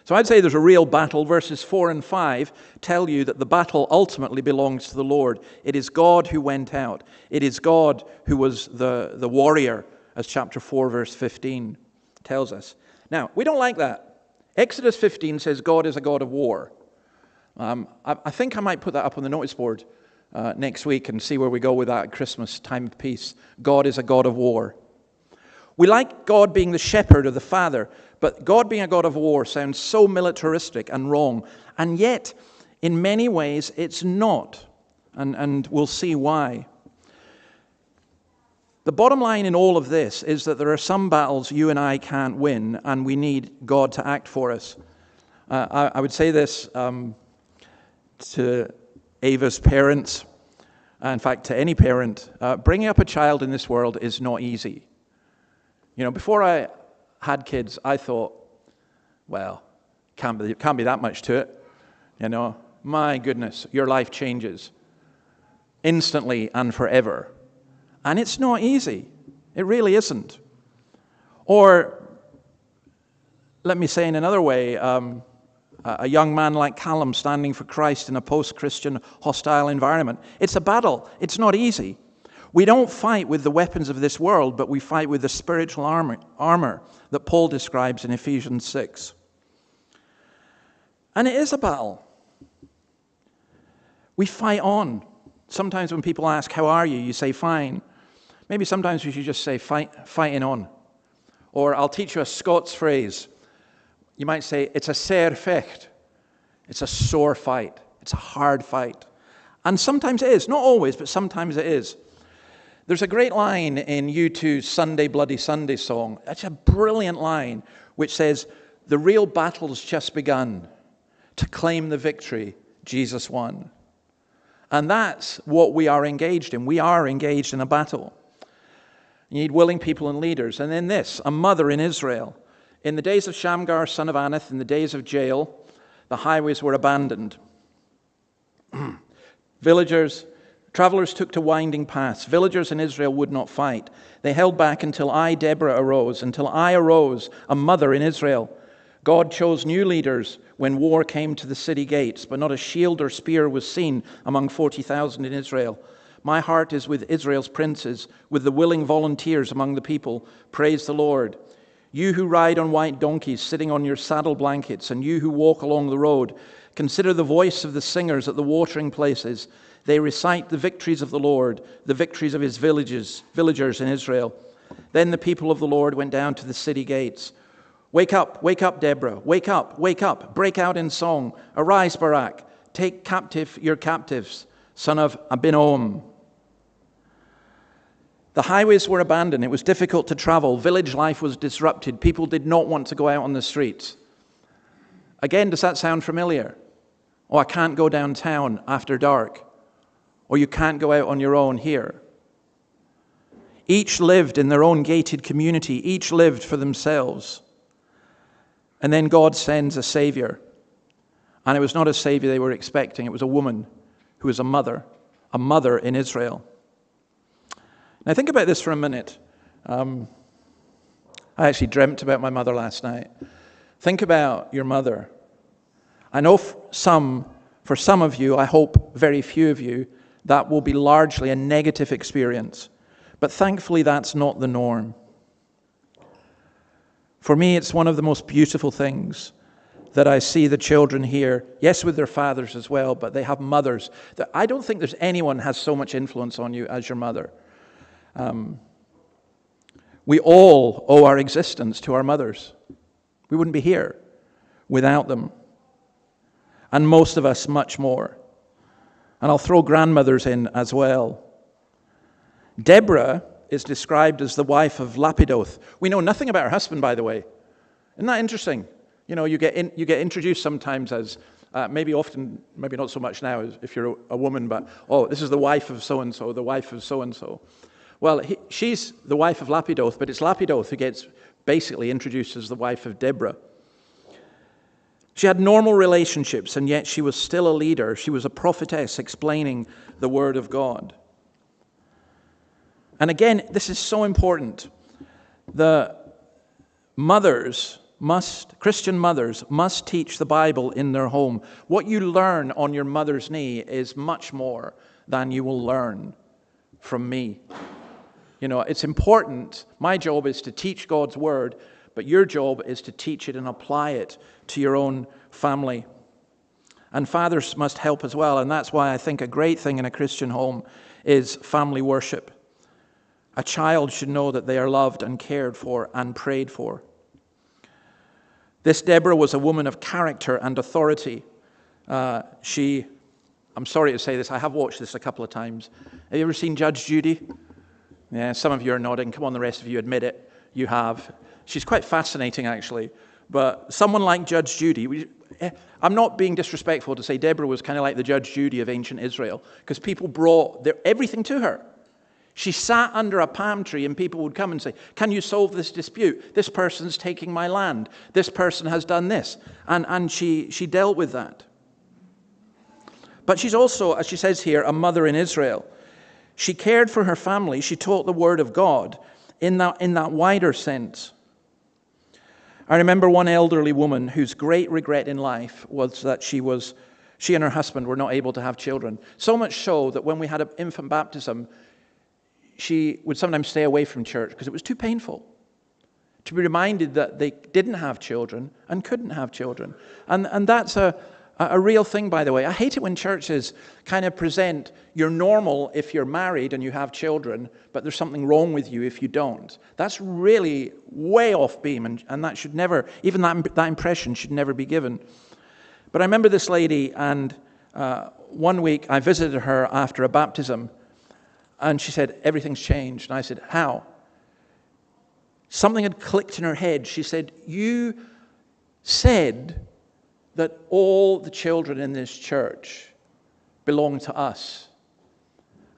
So I'd say there's a real battle. Verses 4 and 5 tell you that the battle ultimately belongs to the Lord. It is God who went out. It is God who was the warrior, as chapter 4, verse 15 tells us. Now, we don't like that. Exodus 15 says God is a God of war. I think I might put that up on the notice board next week and see where we go with that at Christmas time of peace. God is a God of war. We like God being the shepherd or the father, but God being a God of war sounds so militaristic and wrong. And yet, in many ways, it's not. And we'll see why. The bottom line in all of this is that there are some battles you and I can't win, and we need God to act for us. I would say this to Ava's parents, in fact, to any parent. Bringing up a child in this world is not easy. You know, before I had kids, I thought, well, can't be that much to it. You know, my goodness, your life changes instantly and forever. And it's not easy. It really isn't. Or, let me say in another way, a young man like Callum standing for Christ in a post-Christian hostile environment. It's a battle. It's not easy. We don't fight with the weapons of this world, but we fight with the spiritual armor that Paul describes in Ephesians 6. And it is a battle. We fight on. Sometimes when people ask, how are you? You say, fine. Maybe sometimes we should just say, fighting on. Or I'll teach you a Scots phrase. You might say, it's a sair fecht. It's a sore fight. It's a hard fight. And sometimes it is. Not always, but sometimes it is. There's a great line in U2's Sunday Bloody Sunday song. It's a brilliant line which says, the real battle's just begun. To claim the victory Jesus won. And that's what we are engaged in. We are engaged in a battle. You need willing people and leaders. And then this, a mother in Israel. In the days of Shamgar, son of Anath, in the days of Jael, the highways were abandoned. Travelers took to winding paths. Villagers in Israel would not fight. They held back until I, Deborah, arose. Until I arose, a mother in Israel. God chose new leaders when war came to the city gates, but not a shield or spear was seen among 40,000 in Israel. My heart is with Israel's princes, with the willing volunteers among the people. Praise the Lord. You who ride on white donkeys, sitting on your saddle blankets, and you who walk along the road, consider the voice of the singers at the watering places. They recite the victories of the Lord, the victories of his villagers in Israel. Then the people of the Lord went down to the city gates. Wake up, Deborah. Wake up, break out in song. Arise, Barak, take captive your captives, son of Abinoam. The highways were abandoned. It was difficult to travel. Village life was disrupted. People did not want to go out on the streets. Again, does that sound familiar? Oh, I can't go downtown after dark. Or you can't go out on your own here. Each lived in their own gated community. Each lived for themselves. And then God sends a Savior. And it was not a Savior they were expecting. It was a woman who was a mother in Israel. Now think about this for a minute. I actually dreamt about my mother last night. Think about your mother. I know for some of you, I hope very few of you, that will be largely a negative experience. But thankfully that's not the norm. For me, it's one of the most beautiful things that I see the children here, yes, with their fathers as well, but they have mothers. I don't think there's anyone has so much influence on you as your mother. We all owe our existence to our mothers. We wouldn't be here without them. And most of us much more. And I'll throw grandmothers in as well. Deborah is described as the wife of Lapidoth. We know nothing about her husband, by the way. Isn't that interesting? You know, you get introduced sometimes as, maybe not so much now if you're a woman, but, oh, this is the wife of so-and-so, the wife of so-and-so. Well, she's the wife of Lapidoth, but it's Lapidoth who gets basically introduced as the wife of Deborah. She had normal relationships, and yet she was still a leader. She was a prophetess explaining the word of God. And again, this is so important. The Christian mothers must teach the Bible in their home. What you learn on your mother's knee is much more than you will learn from me. You know, it's important. My job is to teach God's word, but your job is to teach it and apply it to your own family. And fathers must help as well, and that's why I think a great thing in a Christian home is family worship. A child should know that they are loved and cared for and prayed for. This Deborah was a woman of character and authority. I'm sorry to say this, I have watched this a couple of times. Have you ever seen Judge Judy? Yeah, some of you are nodding. Come on, the rest of you admit it. You have. She's quite fascinating, actually. But someone like Judge Judy, I'm not being disrespectful to say Deborah was kind of like the Judge Judy of ancient Israel, because people brought everything to her. She sat under a palm tree and people would come and say, can you solve this dispute? This person's taking my land. This person has done this. And she dealt with that. But she's also, as she says here, a mother in Israel. She cared for her family. She taught the word of God in that wider sense. I remember one elderly woman whose great regret in life was that she and her husband were not able to have children. So much so that when we had an infant baptism, she would sometimes stay away from church because it was too painful to be reminded that they didn't have children and couldn't have children. And that's a real thing, by the way. I hate it when churches kind of present you're normal if you're married and you have children, but there's something wrong with you if you don't. That's really way off beam, and that should never, even that impression should never be given. But I remember this lady, and one week I visited her after a baptism, and she said, everything's changed. And I said, how? Something had clicked in her head. She said, you said that all the children in this church belong to us.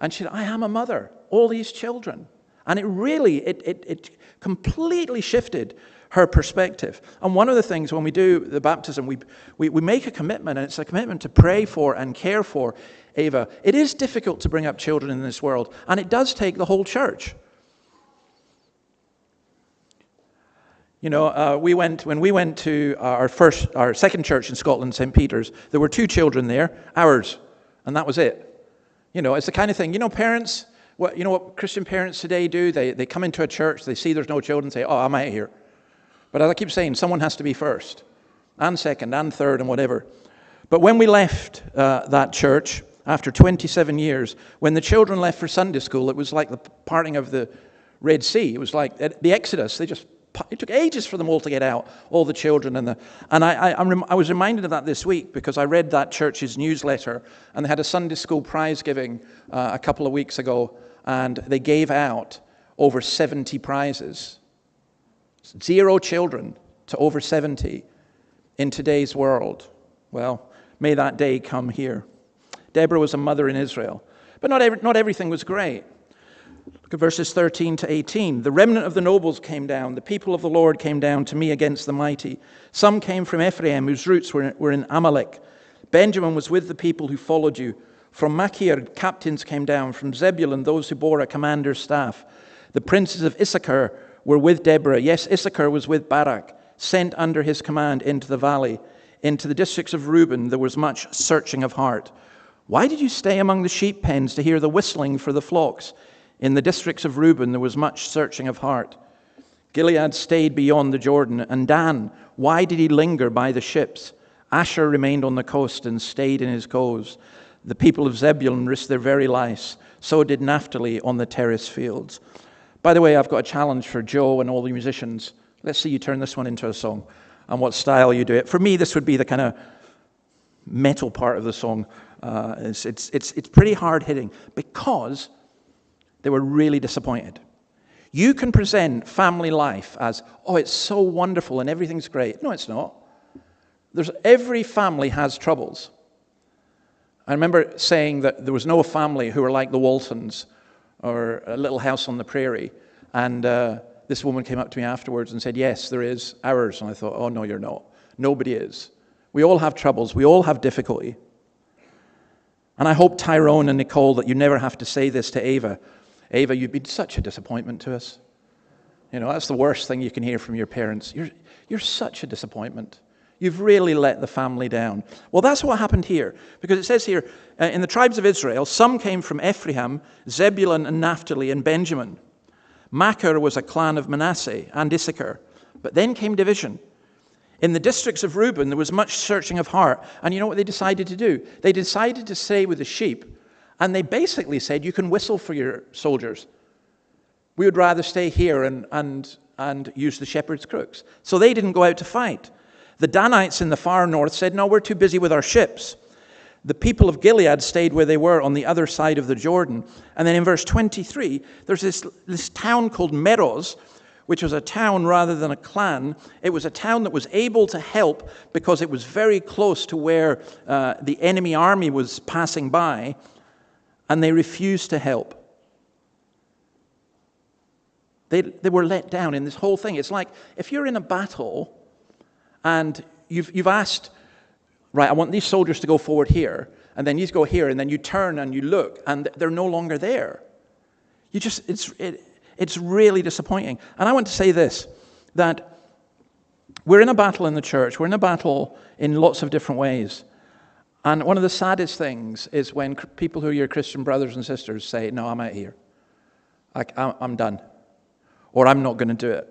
And she said, I am a mother, all these children. And it really, it completely shifted her perspective. And one of the things when we do the baptism, we make a commitment, and it's a commitment to pray for and care for Ava. It is difficult to bring up children in this world, and it does take the whole church. When we went to our second church in Scotland, St. Peter's, there were 2 children there, ours, and that was it. It's the kind of thing, parents, what Christian parents today do? They come into a church, they see there's no children, say, oh, I'm out of here. But as I keep saying, someone has to be first, and second, and third, and whatever. But when we left that church, after 27 years, when the children left for Sunday school, it was like the parting of the Red Sea. It was like the Exodus. It took ages for them all to get out, all the children. And I was reminded of that this week because I read that church's newsletter, and they had a Sunday school prize giving a couple of weeks ago, and they gave out over 70 prizes. 0 children to over 70 in today's world. Well, may that day come here. Deborah was a mother in Israel, but not everything was great. Look at verses 13 to 18. The remnant of the nobles came down. The people of the Lord came down to me against the mighty. Some came from Ephraim, whose roots were in Amalek. Benjamin was with the people who followed you. From Machir, captains came down. From Zebulun, those who bore a commander's staff. The princes of Issachar were with Deborah. Yes, Issachar was with Barak, sent under his command into the valley. Into the districts of Reuben, there was much searching of heart. Why did you stay among the sheep pens to hear the whistling for the flocks? In the districts of Reuben, there was much searching of heart. Gilead stayed beyond the Jordan. And Dan, why did he linger by the ships? Asher remained on the coast and stayed in his coves. The people of Zebulun risked their very lives. So did Naphtali on the terrace fields. By the way, I've got a challenge for Joe and all the musicians. Let's see you turn this one into a song and what style you do it. For me, this would be the kind of metal part of the song. It's pretty hard-hitting because they were really disappointed. You can present family life as, oh, it's so wonderful and everything's great. No, it's not. Every family has troubles. I remember saying that there was no family who were like the Waltons or A Little House on the Prairie. And this woman came up to me afterwards and said, yes, there is ours. And I thought, oh, no, you're not. Nobody is. We all have troubles. We all have difficulty. And I hope, Tyrone and Nicole, that you never have to say this to Ava. Ava, you've been such a disappointment to us. That's the worst thing you can hear from your parents. You're such a disappointment. You've really let the family down. Well, that's what happened here. Because it says here, in the tribes of Israel, some came from Ephraim, Zebulun and Naphtali and Benjamin. Machir was a clan of Manasseh and Issachar. But then came division. In the districts of Reuben, there was much searching of heart. And you know what they decided to do? They decided to stay with the sheep. And they basically said, you can whistle for your soldiers. We would rather stay here and use the shepherd's crooks. So they didn't go out to fight. The Danites in the far north said, no, we're too busy with our ships. The people of Gilead stayed where they were on the other side of the Jordan. And then in verse 23, there's this town called Meroz, which was a town rather than a clan. It was a town that was able to help because it was very close to where the enemy army was passing by. And they refused to help. They were let down in this whole thing. It's like if you're in a battle and you've asked, right, I want these soldiers to go forward here, and then you go here, and then you turn and you look, and they're no longer there. It's really disappointing. And I want to say this, that we're in a battle in the church. We're in a battle in lots of different ways. And one of the saddest things is when people who are your Christian brothers and sisters say, no, I'm out here. I'm done. Or I'm not going to do it.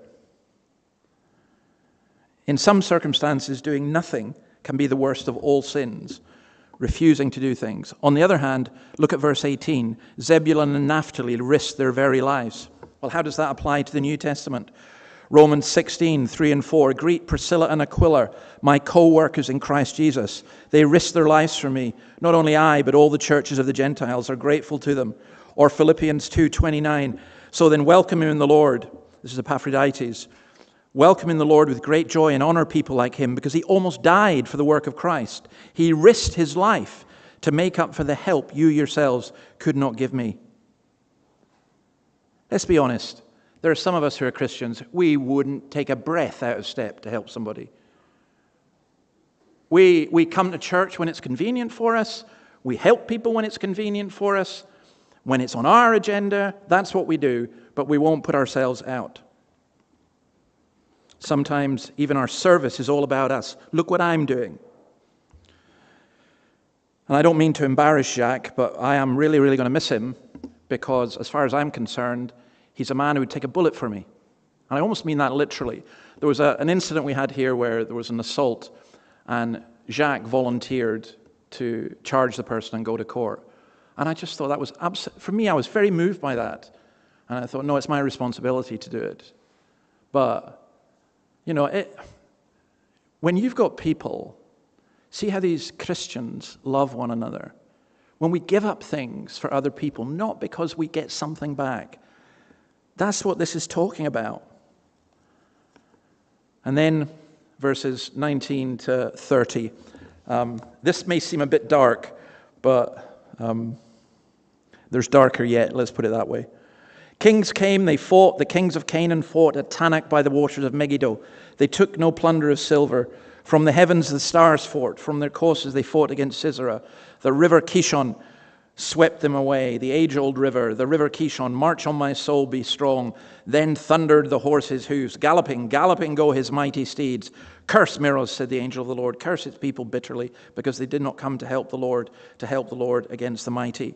In some circumstances, doing nothing can be the worst of all sins, refusing to do things. On the other hand, look at verse 18. Zebulun and Naphtali risked their very lives. Well, how does that apply to the New Testament? Romans 16, 3 and 4. Greet Priscilla and Aquila, my co-workers in Christ Jesus. They risked their lives for me. Not only I, but all the churches of the Gentiles are grateful to them. Or Philippians 2:29. So then welcome him in the Lord. This is Epaphroditus. Welcome in the Lord with great joy and honor people like him because he almost died for the work of Christ. He risked his life to make up for the help you yourselves could not give me. Let's be honest. There are some of us who are Christians, we wouldn't take a breath out of step to help somebody. We come to church when it's convenient for us. We help people when it's convenient for us. When it's on our agenda, that's what we do, but we won't put ourselves out. Sometimes even our service is all about us. Look what I'm doing. And I don't mean to embarrass Jacques, but I am really, really going to miss him because, as far as I'm concerned, he's a man who would take a bullet for me. And I almost mean that literally. There was an incident we had here where there was an assault, and Jacques volunteered to charge the person and go to court. And I just thought that was for me, I was very moved by that. And I thought, no, it's my responsibility to do it. But, when you've got people, see how these Christians love one another. When we give up things for other people, not because we get something back. That's what this is talking about. And then verses 19 to 30. This may seem a bit dark, but there's darker yet, let's put it that way. Kings came, they fought. The kings of Canaan fought at Tanakh by the waters of Megiddo. They took no plunder of silver. From the heavens the stars fought. From their courses they fought against Sisera. The river Kishon swept them away. The age-old river, the river Kishon, march on my soul, be strong. Then thundered the horse's hoofs. Galloping, galloping go his mighty steeds. Curse Meroz, said the angel of the Lord. Curse its people bitterly, because they did not come to help the Lord against the mighty.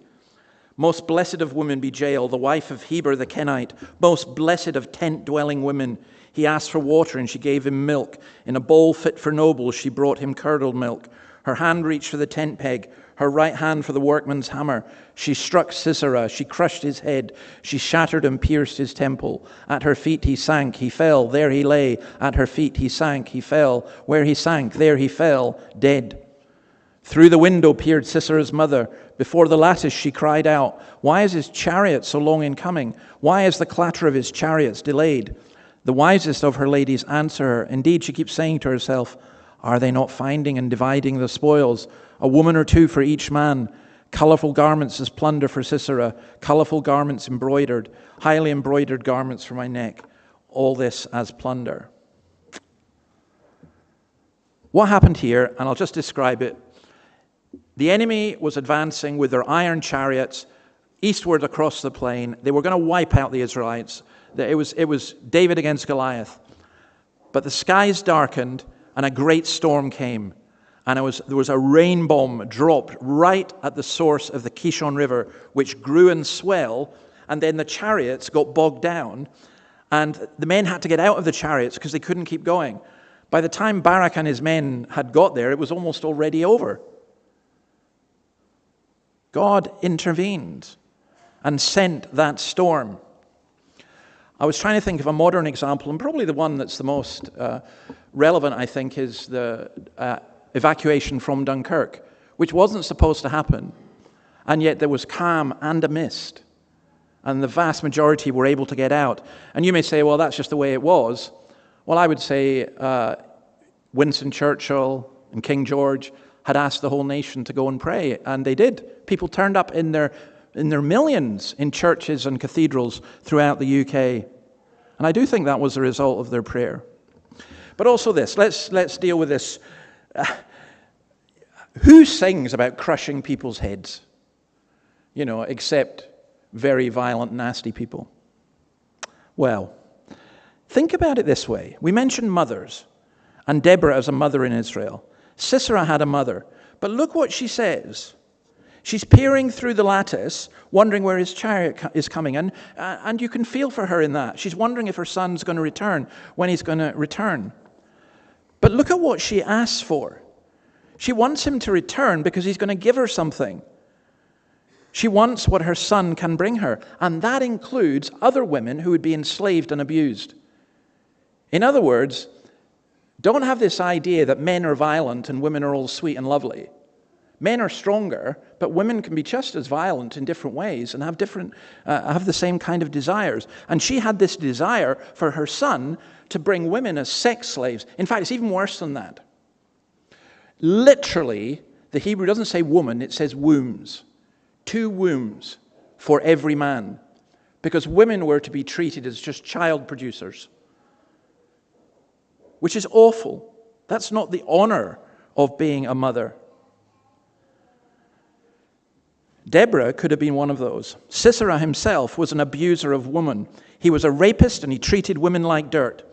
Most blessed of women be Jael, the wife of Heber the Kenite. Most blessed of tent-dwelling women. He asked for water, and she gave him milk. In a bowl fit for nobles, she brought him curdled milk. Her hand reached for the tent peg, her right hand for the workman's hammer. She struck Sisera, she crushed his head. She shattered and pierced his temple. At her feet he sank, he fell, there he lay. At her feet he sank, he fell. Where he sank, there he fell, dead. Through the window peered Sisera's mother. Before the lattice she cried out, why is his chariot so long in coming? Why is the clatter of his chariots delayed? The wisest of her ladies answer her. Indeed, she keeps saying to herself, are they not finding and dividing the spoils? A woman or two for each man. Colorful garments as plunder for Sisera. Colorful garments embroidered. Highly embroidered garments for my neck. All this as plunder. What happened here, and I'll just describe it. The enemy was advancing with their iron chariots eastward across the plain. They were going to wipe out the Israelites. It was David against Goliath. But the skies darkened and a great storm came. And there was a rain bomb dropped right at the source of the Kishon River, which grew and swelled. And then the chariots got bogged down. And the men had to get out of the chariots because they couldn't keep going. By the time Barak and his men had got there, it was almost already over. God intervened and sent that storm. I was trying to think of a modern example, and probably the one that's the most relevant, I think, is the evacuation from Dunkirk, which wasn't supposed to happen, and yet there was calm and a mist, and the vast majority were able to get out. And you may say, well, that's just the way it was. Well, I would say Winston Churchill and King George had asked the whole nation to go and pray, and they did. People turned up in their millions in churches and cathedrals throughout the UK. And I do think that was a result of their prayer. But also this, let's deal with this. Who sings about crushing people's heads? Except very violent, nasty people. Well, think about it this way. We mentioned mothers, and Deborah as a mother in Israel. Sisera had a mother, but look what she says. She's peering through the lattice, wondering where his chariot is coming, and you can feel for her in that. She's wondering if her son's going to return, when he's going to return. But look at what she asks for. She wants him to return because he's going to give her something. She wants what her son can bring her, and that includes other women who would be enslaved and abused. In other words, don't have this idea that men are violent and women are all sweet and lovely. Men are stronger, but women can be just as violent in different ways and have the same kind of desires. And she had this desire for her son to bring women as sex slaves. In fact, it's even worse than that. Literally, the Hebrew doesn't say woman, it says wombs. 2 wombs for every man. Because women were to be treated as just child producers. Which is awful. That's not the honor of being a mother. Deborah could have been one of those. Sisera himself was an abuser of women. He was a rapist and he treated women like dirt.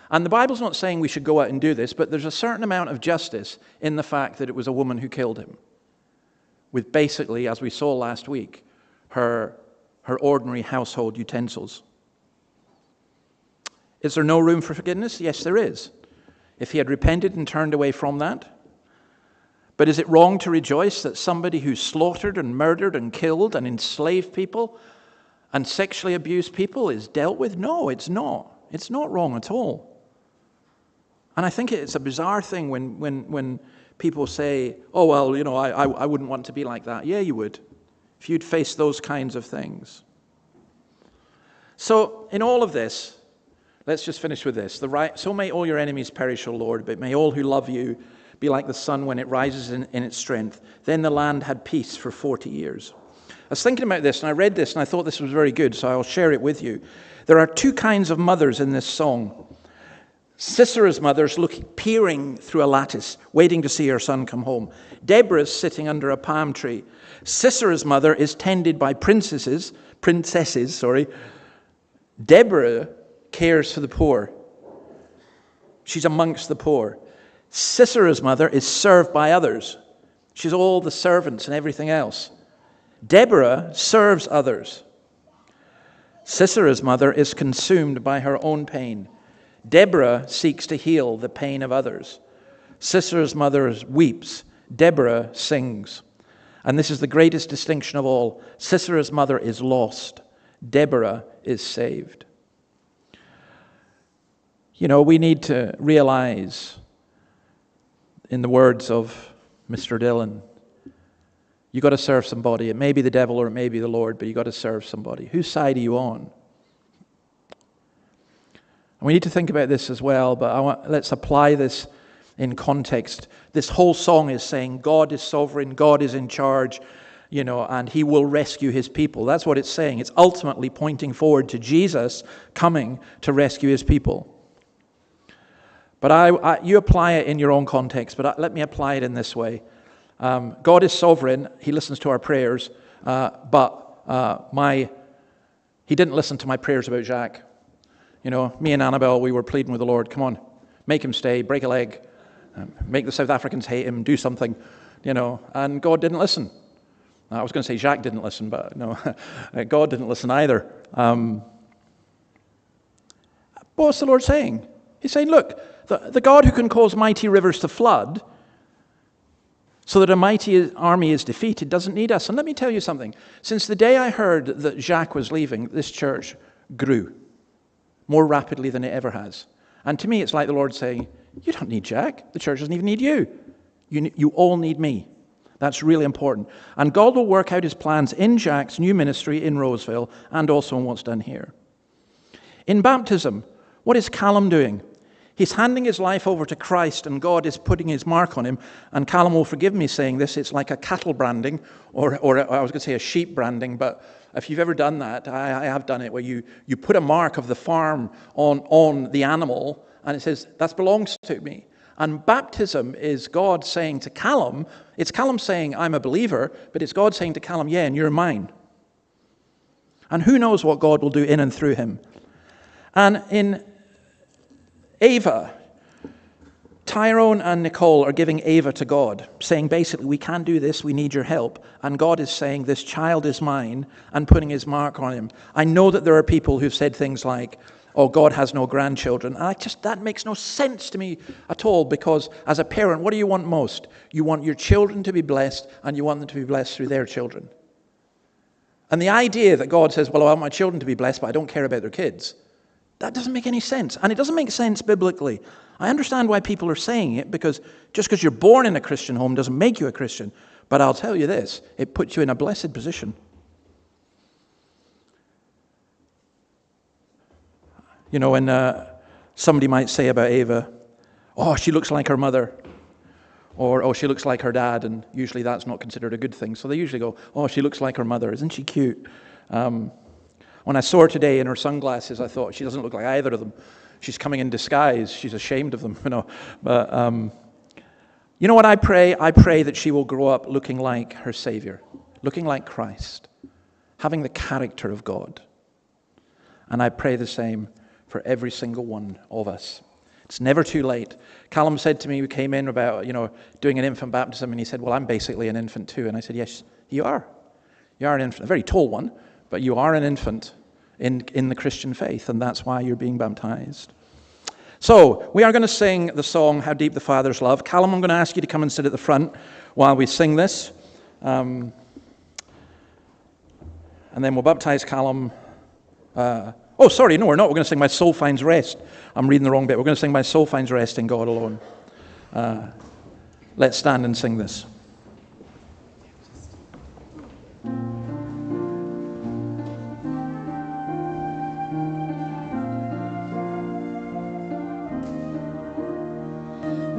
And the Bible's not saying we should go out and do this, but there's a certain amount of justice in the fact that it was a woman who killed him, with basically, as we saw last week, her ordinary household utensils. Is there no room for forgiveness? Yes, there is. If he had repented and turned away from that. But is it wrong to rejoice that somebody who slaughtered and murdered and killed and enslaved people and sexually abused people is dealt with? No, it's not. It's not wrong at all. And I think it's a bizarre thing when people say, oh, well, you know, I wouldn't want to be like that. Yeah, you would, if you'd face those kinds of things. So in all of this, let's just finish with this. So may all your enemies perish, O Lord, but may all who love you be like the sun when it rises in its strength. Then the land had peace for 40 years. I was thinking about this, and I read this, and I thought this was very good, so I'll share it with you. There are two kinds of mothers in this song. Sisera's mother's peering through a lattice, waiting to see her son come home. Deborah's sitting under a palm tree. Sisera's mother is tended by princesses. Deborah cares for the poor. She's amongst the poor. Sisera's mother is served by others. She's all the servants and everything else. Deborah serves others. Sisera's mother is consumed by her own pain. Deborah seeks to heal the pain of others. Sisera's mother weeps. Deborah sings. And this is the greatest distinction of all. Sisera's mother is lost. Deborah is saved. You know, we need to realize, in the words of Mr. Dillon, you got to serve somebody. It may be the devil or it may be the Lord, but you got to serve somebody. Whose side are you on? And we need to think about this as well, but let's apply this in context. This whole song is saying God is sovereign, God is in charge, you know, and he will rescue his people. That's what it's saying. It's ultimately pointing forward to Jesus coming to rescue his people. But you apply it in your own context, but let me apply it in this way. God is sovereign. He listens to our prayers, but he didn't listen to my prayers about Jacques. You know, me and Annabelle, we were pleading with the Lord, come on, make him stay, break a leg, make the South Africans hate him, do something, you know, and God didn't listen. I was going to say Jacques didn't listen, but no, God didn't listen either. What's the Lord saying? He's saying, look, the God who can cause mighty rivers to flood so that a mighty army is defeated doesn't need us. And let me tell you something. Since the day I heard that Jacques was leaving, this church grew more rapidly than it ever has. And to me, it's like the Lord saying, you don't need Jacques. The church doesn't even need you. You all need me. That's really important. And God will work out his plans in Jacques' new ministry in Roseville and also in what's done here. In baptism, what is Callum doing? He's handing his life over to Christ, and God is putting his mark on him. And Callum will forgive me saying this. It's like a cattle branding, or I was going to say a sheep branding, but if you've ever done that, I have done it, where you put a mark of the farm on the animal, and it says, that belongs to me. And baptism is God saying to Callum, it's Callum saying, I'm a believer, but it's God saying to Callum, yeah, and you're mine. And who knows what God will do in and through him. And in Ava, Tyrone and Nicole are giving Ava to God, saying basically, we can't do this, we need your help. And God is saying, this child is mine, and putting his mark on him. I know that there are people who've said things like, oh, God has no grandchildren. And that makes no sense to me at all, because as a parent, what do you want most? You want your children to be blessed, and you want them to be blessed through their children. And the idea that God says, well, I want my children to be blessed, but I don't care about their kids, that doesn't make any sense. And it doesn't make sense biblically. I understand why people are saying it, because just because you're born in a Christian home doesn't make you a Christian. But I'll tell you this, it puts you in a blessed position. You know, when somebody might say about Ava, oh, she looks like her mother, or oh, she looks like her dad, and usually that's not considered a good thing. So they usually go, oh, she looks like her mother. Isn't she cute? When I saw her today in her sunglasses, I thought, she doesn't look like either of them. She's coming in disguise. She's ashamed of them, you know. But you know what I pray? I pray that she will grow up looking like her Savior, looking like Christ, having the character of God. And I pray the same for every single one of us. It's never too late. Callum said to me, we came in about, doing an infant baptism, and he said, well, I'm basically an infant too. And I said, yes, you are. You are an infant, a very tall one, but you are an infant in the Christian faith, and that's why you're being baptized. So, we are going to sing the song, How Deep the Father's Love. Callum, I'm going to ask you to come and sit at the front while we sing this. And then we'll baptize Callum. We're not. We're going to sing My Soul Finds Rest. I'm reading the wrong bit. We're going to sing My Soul Finds Rest in God Alone. Let's stand and sing this.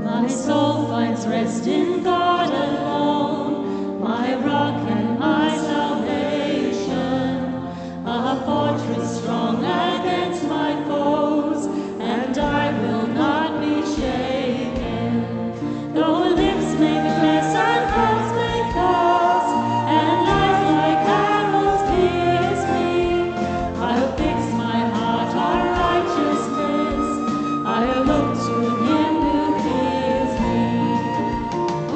My soul finds rest in God alone, my rock and my salvation, a fortress strong against my foes, and I will not be shaken. Though lips may bless and hearts may cause, and life like arrows pierce me, I'll fix my heart on righteousness, I'll look to Him who hears me.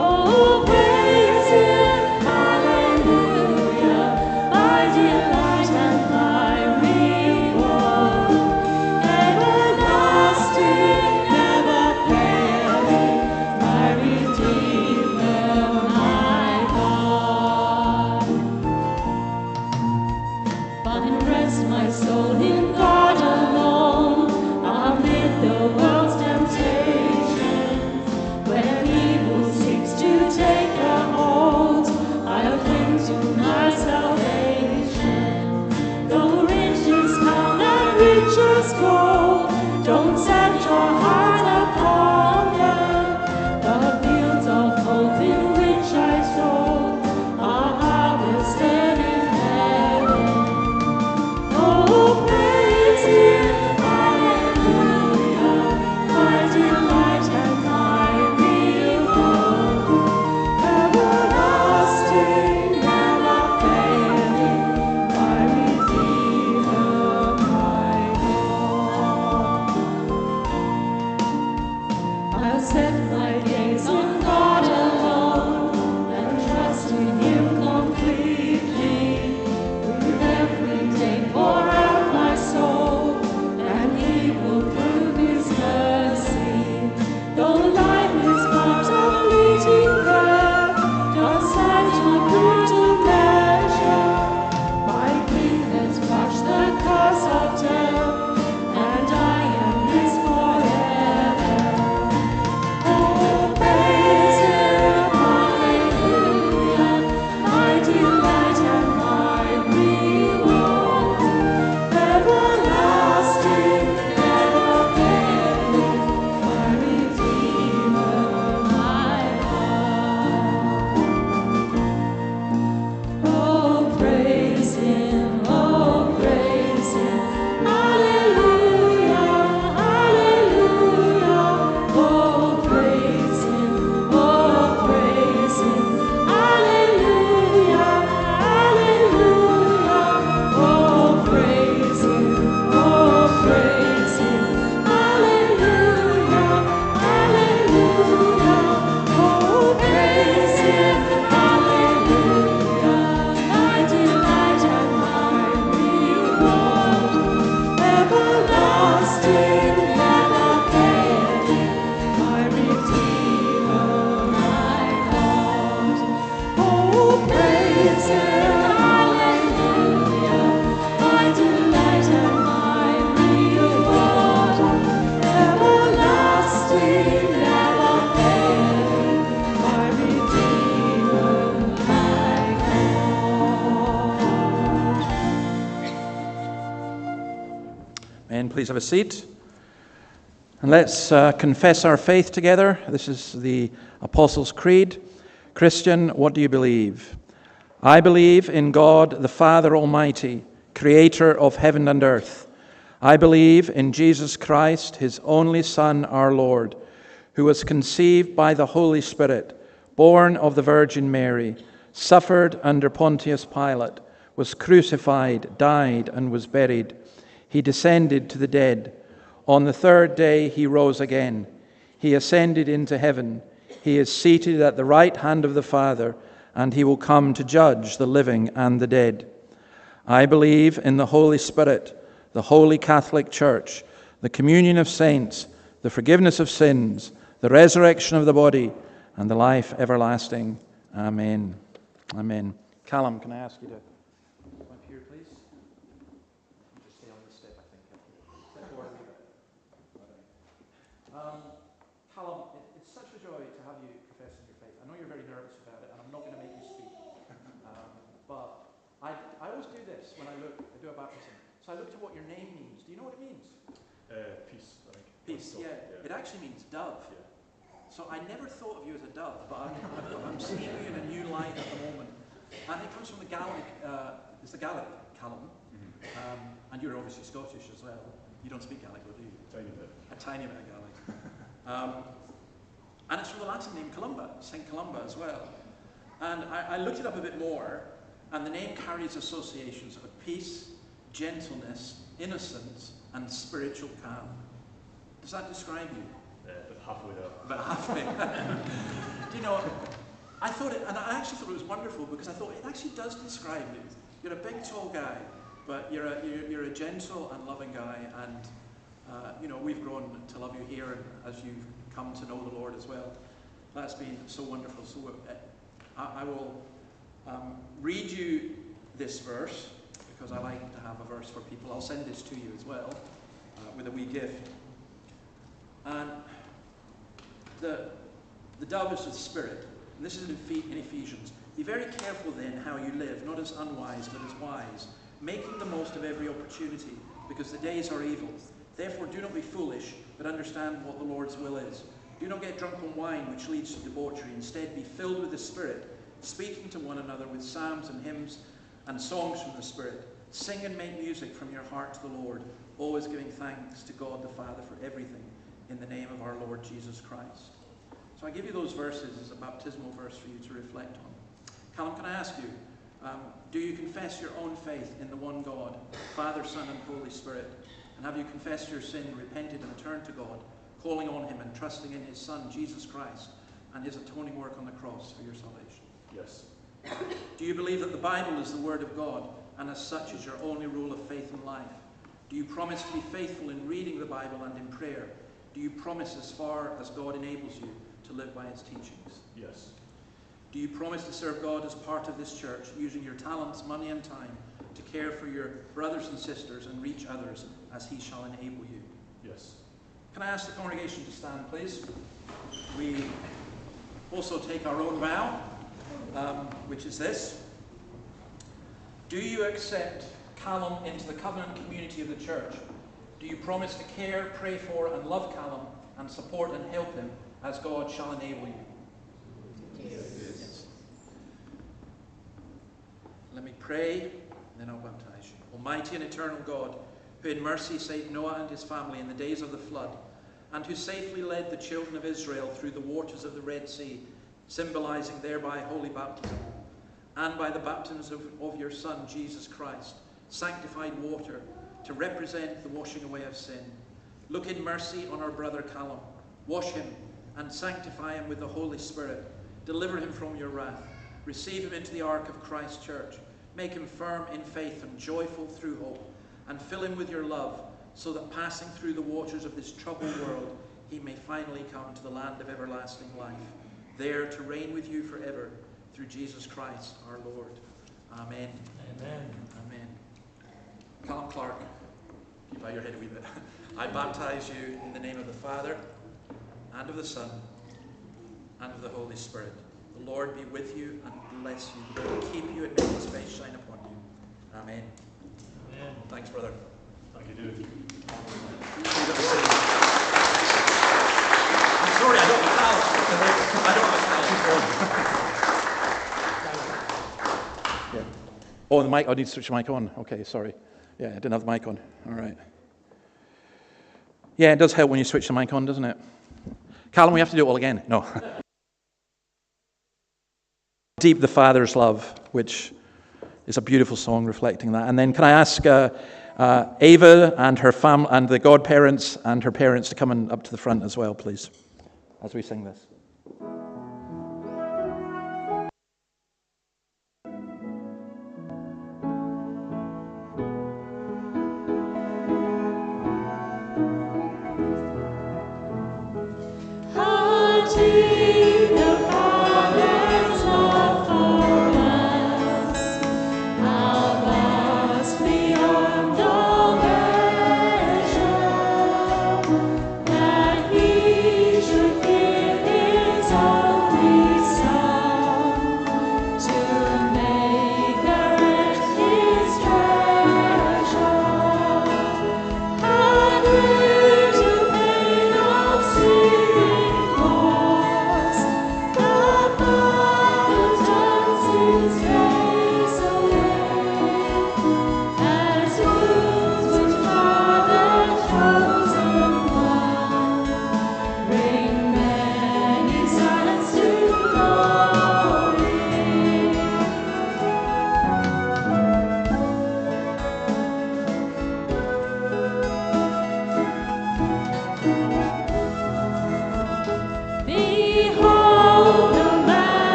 Oh, praise Him, hallelujah, my delight and my reward, everlasting, never failing, my Redeemer, my God. Find rest, my soul, in God alone, amid the world's temptations. When evil seeks to take a hold, I'll cling to my salvation. Though riches found and riches gold, don't set your heart upon them. The fields of hope in which I sow are harvested in heaven. Oh, praise Him, hallelujah, my delight and my reward, everlasting, never failing, my Redeemer, my God. I'll set my gaze on God alone and trust in Him completely. With every day pour out my soul, and He will prove His mercy. Though life is but a fleeting breath, just as you put to measure, my grief has crushed the curse of death, and I am His forever. Oh, praise Him, hallelujah, my delight and my reward, everlasting, never failing, my Redeemer, my God. Oh, praise Him, hallelujah, hallelujah. Oh, praise Him, hallelujah, hallelujah. Oh, praise Him, hallelujah, hallelujah. Oh, praise Him, hallelujah, my delight and my reward, everlasting, never failing, my Redeemer, my God. Oh, praise Him, hallelujah, my delight and my reward, everlasting, never failing, my Redeemer, my God. Men, please have a seat. And let's confess our faith together. This is the Apostles' Creed. Christian, what do you believe? I believe in God, the Father Almighty, creator of heaven and earth. I believe in Jesus Christ, His only Son, our Lord, who was conceived by the Holy Spirit, born of the Virgin Mary, suffered under Pontius Pilate, was crucified, died, and was buried. He descended to the dead. On the third day he rose again. He ascended into heaven. He is seated at the right hand of the Father, and he will come to judge the living and the dead. I believe in the Holy Spirit, the Holy Catholic Church, the communion of saints, the forgiveness of sins, the resurrection of the body, and the life everlasting. Amen. Amen. Callum, can I ask you to come up here, please? Just stay on this step, I think. Step forward a wee bit. Callum, it's such a joy to have you professing your faith. I know you're very nervous about it, and I'm not going to make you speak. But I always do this when I do a baptism. So I look to what your name means. Do you know what it means? Peace, I think. Peace, yeah. It actually means dove. Yeah. So I never thought of you as a dove, but I'm seeing you in a new light at the moment. And it comes from the Gaelic, it's the Gaelic, Callum. Mm-hmm. And you're obviously Scottish as well. You don't speak Gaelic, do you? Tiny bit. A tiny bit of Gaelic. And it's from the Latin name Columba, St. Columba as well. And I looked it up a bit more, and the name carries associations of peace, gentleness, innocence, and spiritual calm. Does that describe you? Halfway there. About halfway. Do you know, I actually thought it was wonderful because I thought it actually does describe you. You're a big, tall guy, but you're a gentle and loving guy, and we've grown to love you here, and as you've come to know the Lord as well. That's been so wonderful. So I will read you this verse because I like to have a verse for people. I'll send this to you as well with a wee gift. And the dove is the Spirit. And this is in Ephesians. Be very careful then how you live, not as unwise, but as wise, making the most of every opportunity, because the days are evil. Therefore do not be foolish, but understand what the Lord's will is. Do not get drunk on wine, which leads to debauchery. Instead be filled with the Spirit, speaking to one another with psalms and hymns and songs from the Spirit. Sing and make music from your heart to the Lord, always giving thanks to God the Father for everything, in the name of our Lord Jesus Christ. So I give you those verses as a baptismal verse for you to reflect on. Callum, can I ask you, do you confess your own faith in the one God, Father, Son, and Holy Spirit? And have you confessed your sin, repented, and turned to God, calling on him and trusting in his Son, Jesus Christ, and his atoning work on the cross for your salvation? Yes. Do you believe that the Bible is the Word of God, and as such is your only rule of faith in life? Do you promise to be faithful in reading the Bible and in prayer? Do you promise, as far as God enables you, to live by its teachings? Yes. Do you promise to serve God as part of this church, using your talents, money, and time to care for your brothers and sisters and reach others as he shall enable you? Yes. Can I ask the congregation to stand, please? We also take our own vow, which is this. Do you accept Callum into the covenant community of the church? Do you promise to care, pray for, and love Callum, and support and help him as God shall enable you? Yes. Let me pray, and then I'll baptize you. Almighty and eternal God, who in mercy saved Noah and his family in the days of the flood, and who safely led the children of Israel through the waters of the Red Sea, symbolizing thereby holy baptism, and by the baptism of your Son, Jesus Christ, sanctified water to represent the washing away of sin. Look in mercy on our brother Callum. Wash him and sanctify him with the Holy Spirit. Deliver him from your wrath. Receive him into the ark of Christ's church. Make him firm in faith and joyful through hope. And fill him with your love, so that passing through the waters of this troubled world, he may finally come to the land of everlasting life, there to reign with you forever, through Jesus Christ our Lord. Amen. Amen. Amen. Callum Clark, you bow your head a wee bit. I baptize you in the name of the Father, and of the Son, and of the Holy Spirit. The Lord be with you and bless you. The Lord keep you and make his face shine upon you. Amen. Amen. Thanks, brother. Thank you, dude. I'm sorry, I don't have a towel. I don't have a towel. Yeah. Oh, the mic. I need to switch the mic on. Okay, sorry. Yeah, I didn't have the mic on. All right. Yeah, it does help when you switch the mic on, doesn't it? Callum, we have to do it all again. No. Deep the Father's Love, which is a beautiful song reflecting that. And then can I ask Ava and her family and the godparents and her parents to come and up to the front as well, please, as we sing this.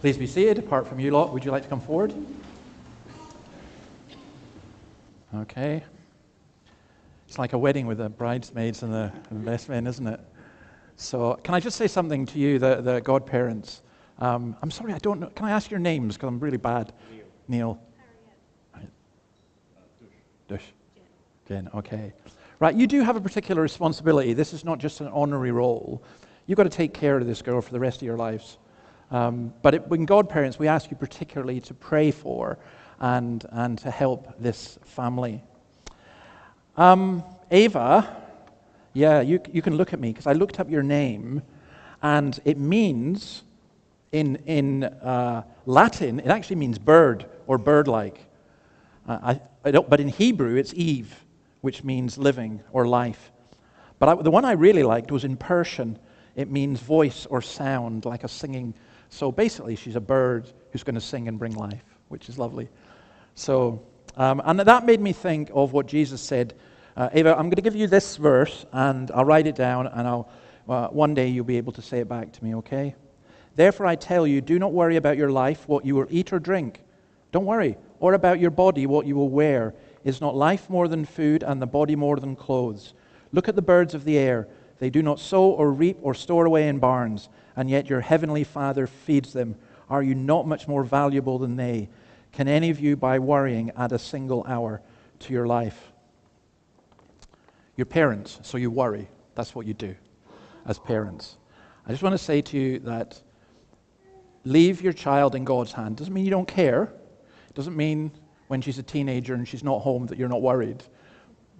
Please be seated. Apart from you lot, would you like to come forward? Okay. It's like a wedding with the bridesmaids and the best men, isn't it? So can I just say something to you, the godparents? I'm sorry, I don't know. Can I ask your names? Because I'm really bad. Neil. Right. Dush. Jen, okay. Right, you do have a particular responsibility. This is not just an honorary role. You've got to take care of this girl for the rest of your lives. But when godparents, we ask you particularly to pray for and to help this family. Ava, yeah, you can look at me because I looked up your name, and it means in Latin it actually means bird or bird-like. But in Hebrew it's Eve, which means living or life. But the one I really liked was in Persian. It means voice or sound, like a singing. So basically, she's a bird who's going to sing and bring life, which is lovely. So, and that made me think of what Jesus said. Ava, I'm going to give you this verse, and I'll write it down, and one day you'll be able to say it back to me, okay? Therefore I tell you, do not worry about your life, what you will eat or drink. Don't worry. Or about your body, what you will wear. Is not life more than food, and the body more than clothes? Look at the birds of the air. They do not sow or reap or store away in barns, and yet your heavenly Father feeds them. Are you not much more valuable than they? Can any of you, by worrying, add a single hour to your life? You're parents, so you worry. That's what you do as parents. I just want to say to you that leave your child in God's hand. Doesn't mean you don't care. It doesn't mean when she's a teenager and she's not home that you're not worried.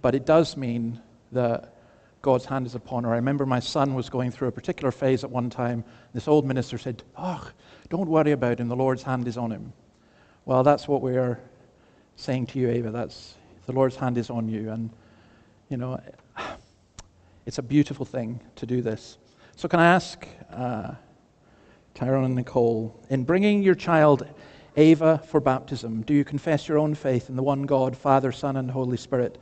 But it does mean that God's hand is upon her. I remember my son was going through a particular phase at one time. This old minister said, "Oh, don't worry about him. The Lord's hand is on him." Well, that's what we are saying to you, Ava. That's the Lord's hand is on you. And, you know, it's a beautiful thing to do this. So can I ask Tyrone and Nicole, in bringing your child Ava for baptism, do you confess your own faith in the one God, Father, Son, and Holy Spirit?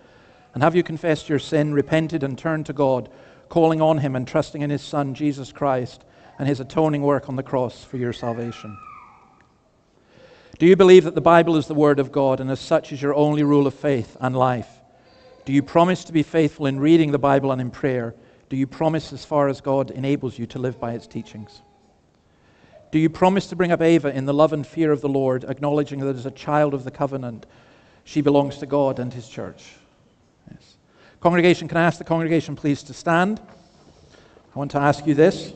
And have you confessed your sin, repented, and turned to God, calling on Him and trusting in His Son, Jesus Christ, and His atoning work on the cross for your salvation? Do you believe that the Bible is the Word of God, and as such is your only rule of faith and life? Do you promise to be faithful in reading the Bible and in prayer? Do you promise, as far as God enables you, to live by its teachings? Do you promise to bring up Ava in the love and fear of the Lord, acknowledging that as a child of the covenant, she belongs to God and His church? Yes. Congregation, can I ask the congregation please to stand? I want to ask you this.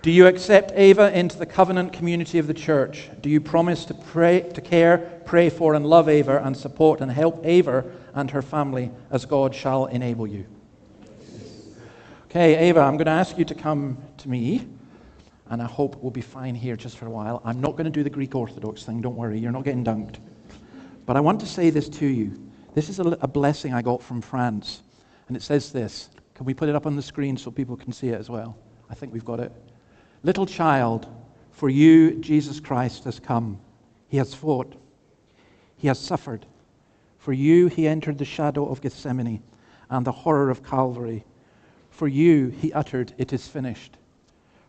Do you accept Ava into the covenant community of the church? Do you promise to care, pray for, and love Ava, and support and help Ava and her family as God shall enable you? Okay, Ava, I'm going to ask you to come to me, and I hope we'll be fine here just for a while. I'm not going to do the Greek Orthodox thing, don't worry, you're not getting dunked. But I want to say this to you. This is a blessing I got from France, and it says this. Can we put it up on the screen so people can see it as well? I think we've got it. Little child, for you Jesus Christ has come. He has fought. He has suffered. For you he entered the shadow of Gethsemane and the horror of Calvary. For you he uttered, "It is finished."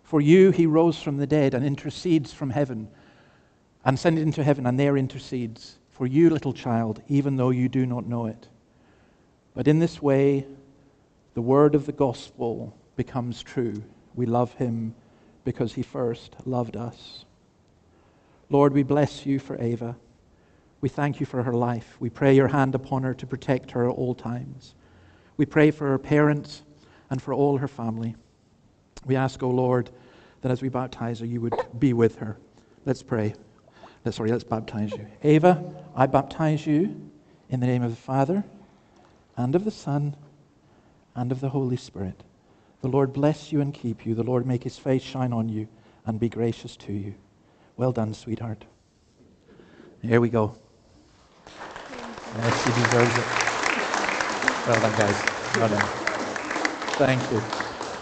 For you he rose from the dead and intercedes from heaven and sent it into heaven and there intercedes. For you, little child, even though you do not know it. But in this way, the word of the gospel becomes true. We love him because he first loved us. Lord, we bless you for Ava. We thank you for her life. We pray your hand upon her to protect her at all times. We pray for her parents and for all her family. We ask, O Lord, that as we baptize her, you would be with her. Let's pray. Let's baptize you. Ava, I baptize you in the name of the Father and of the Son and of the Holy Spirit. The Lord bless you and keep you. The Lord make his face shine on you and be gracious to you. Well done, sweetheart. Here we go. Yes, she deserves it. Well done, guys. Well done. Thank you.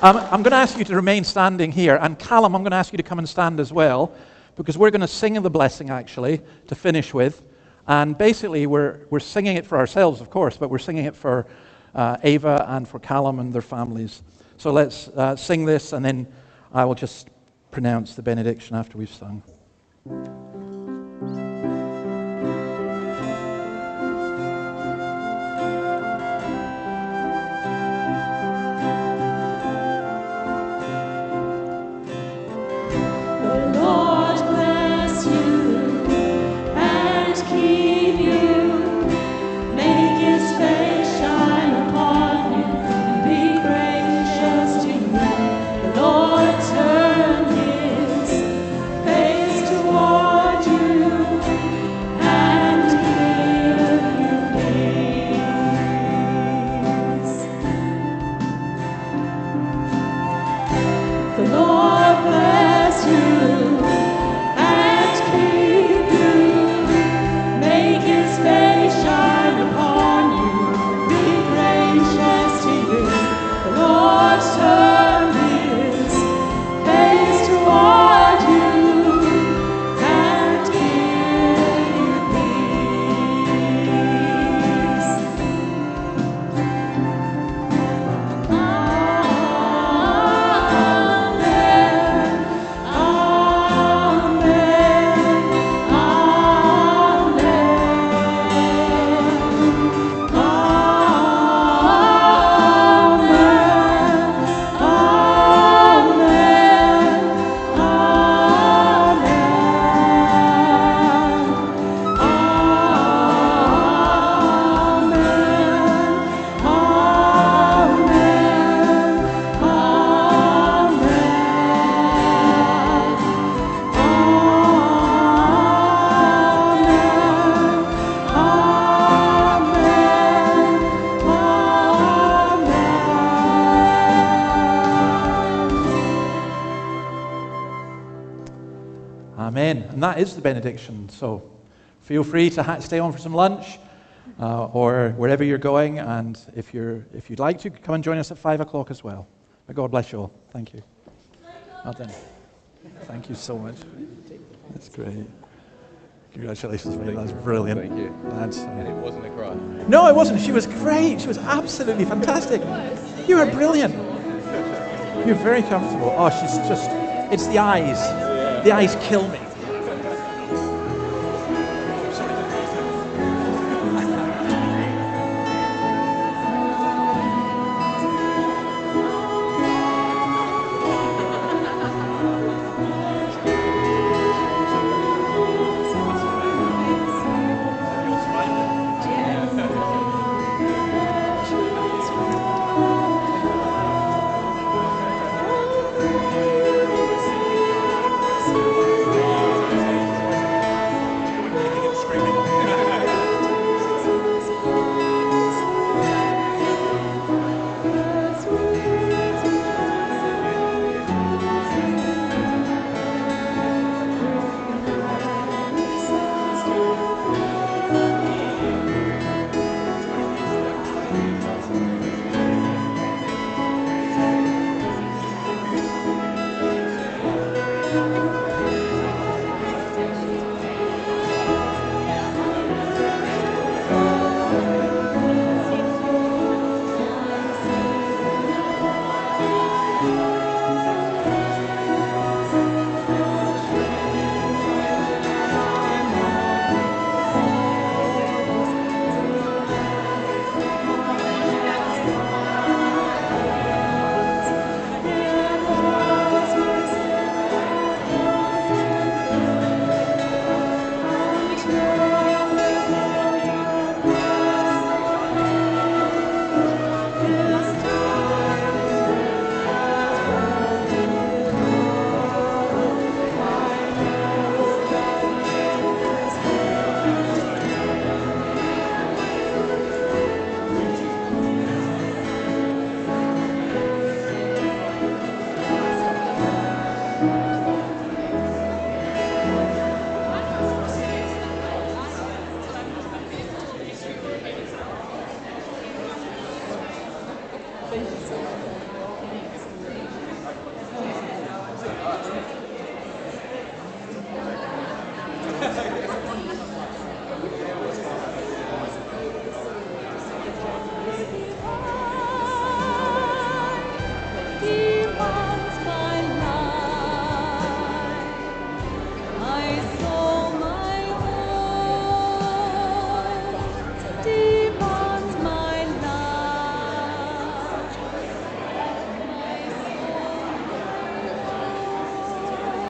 I'm going to ask you to remain standing here. And Callum, I'm going to ask you to come and stand as well, because we're going to sing the blessing, actually, to finish with. And basically, we're singing it for ourselves, of course, but we're singing it for Ava and for Callum and their families. So let's sing this, and then I will just pronounce the benediction after we've sung. Amen. Amen. And that is the benediction. So feel free to stay on for some lunch or wherever you're going. And if you'd like to, come and join us at 5 o'clock as well. May God bless you all. Thank you. Well done. Thank you so much. That's great. Congratulations, mate. That's brilliant. Thank you. And it wasn't a cry. No, it wasn't. She was great. She was absolutely fantastic. You were brilliant. You're very comfortable. Oh, she's just, it's the eyes. The eyes kill me.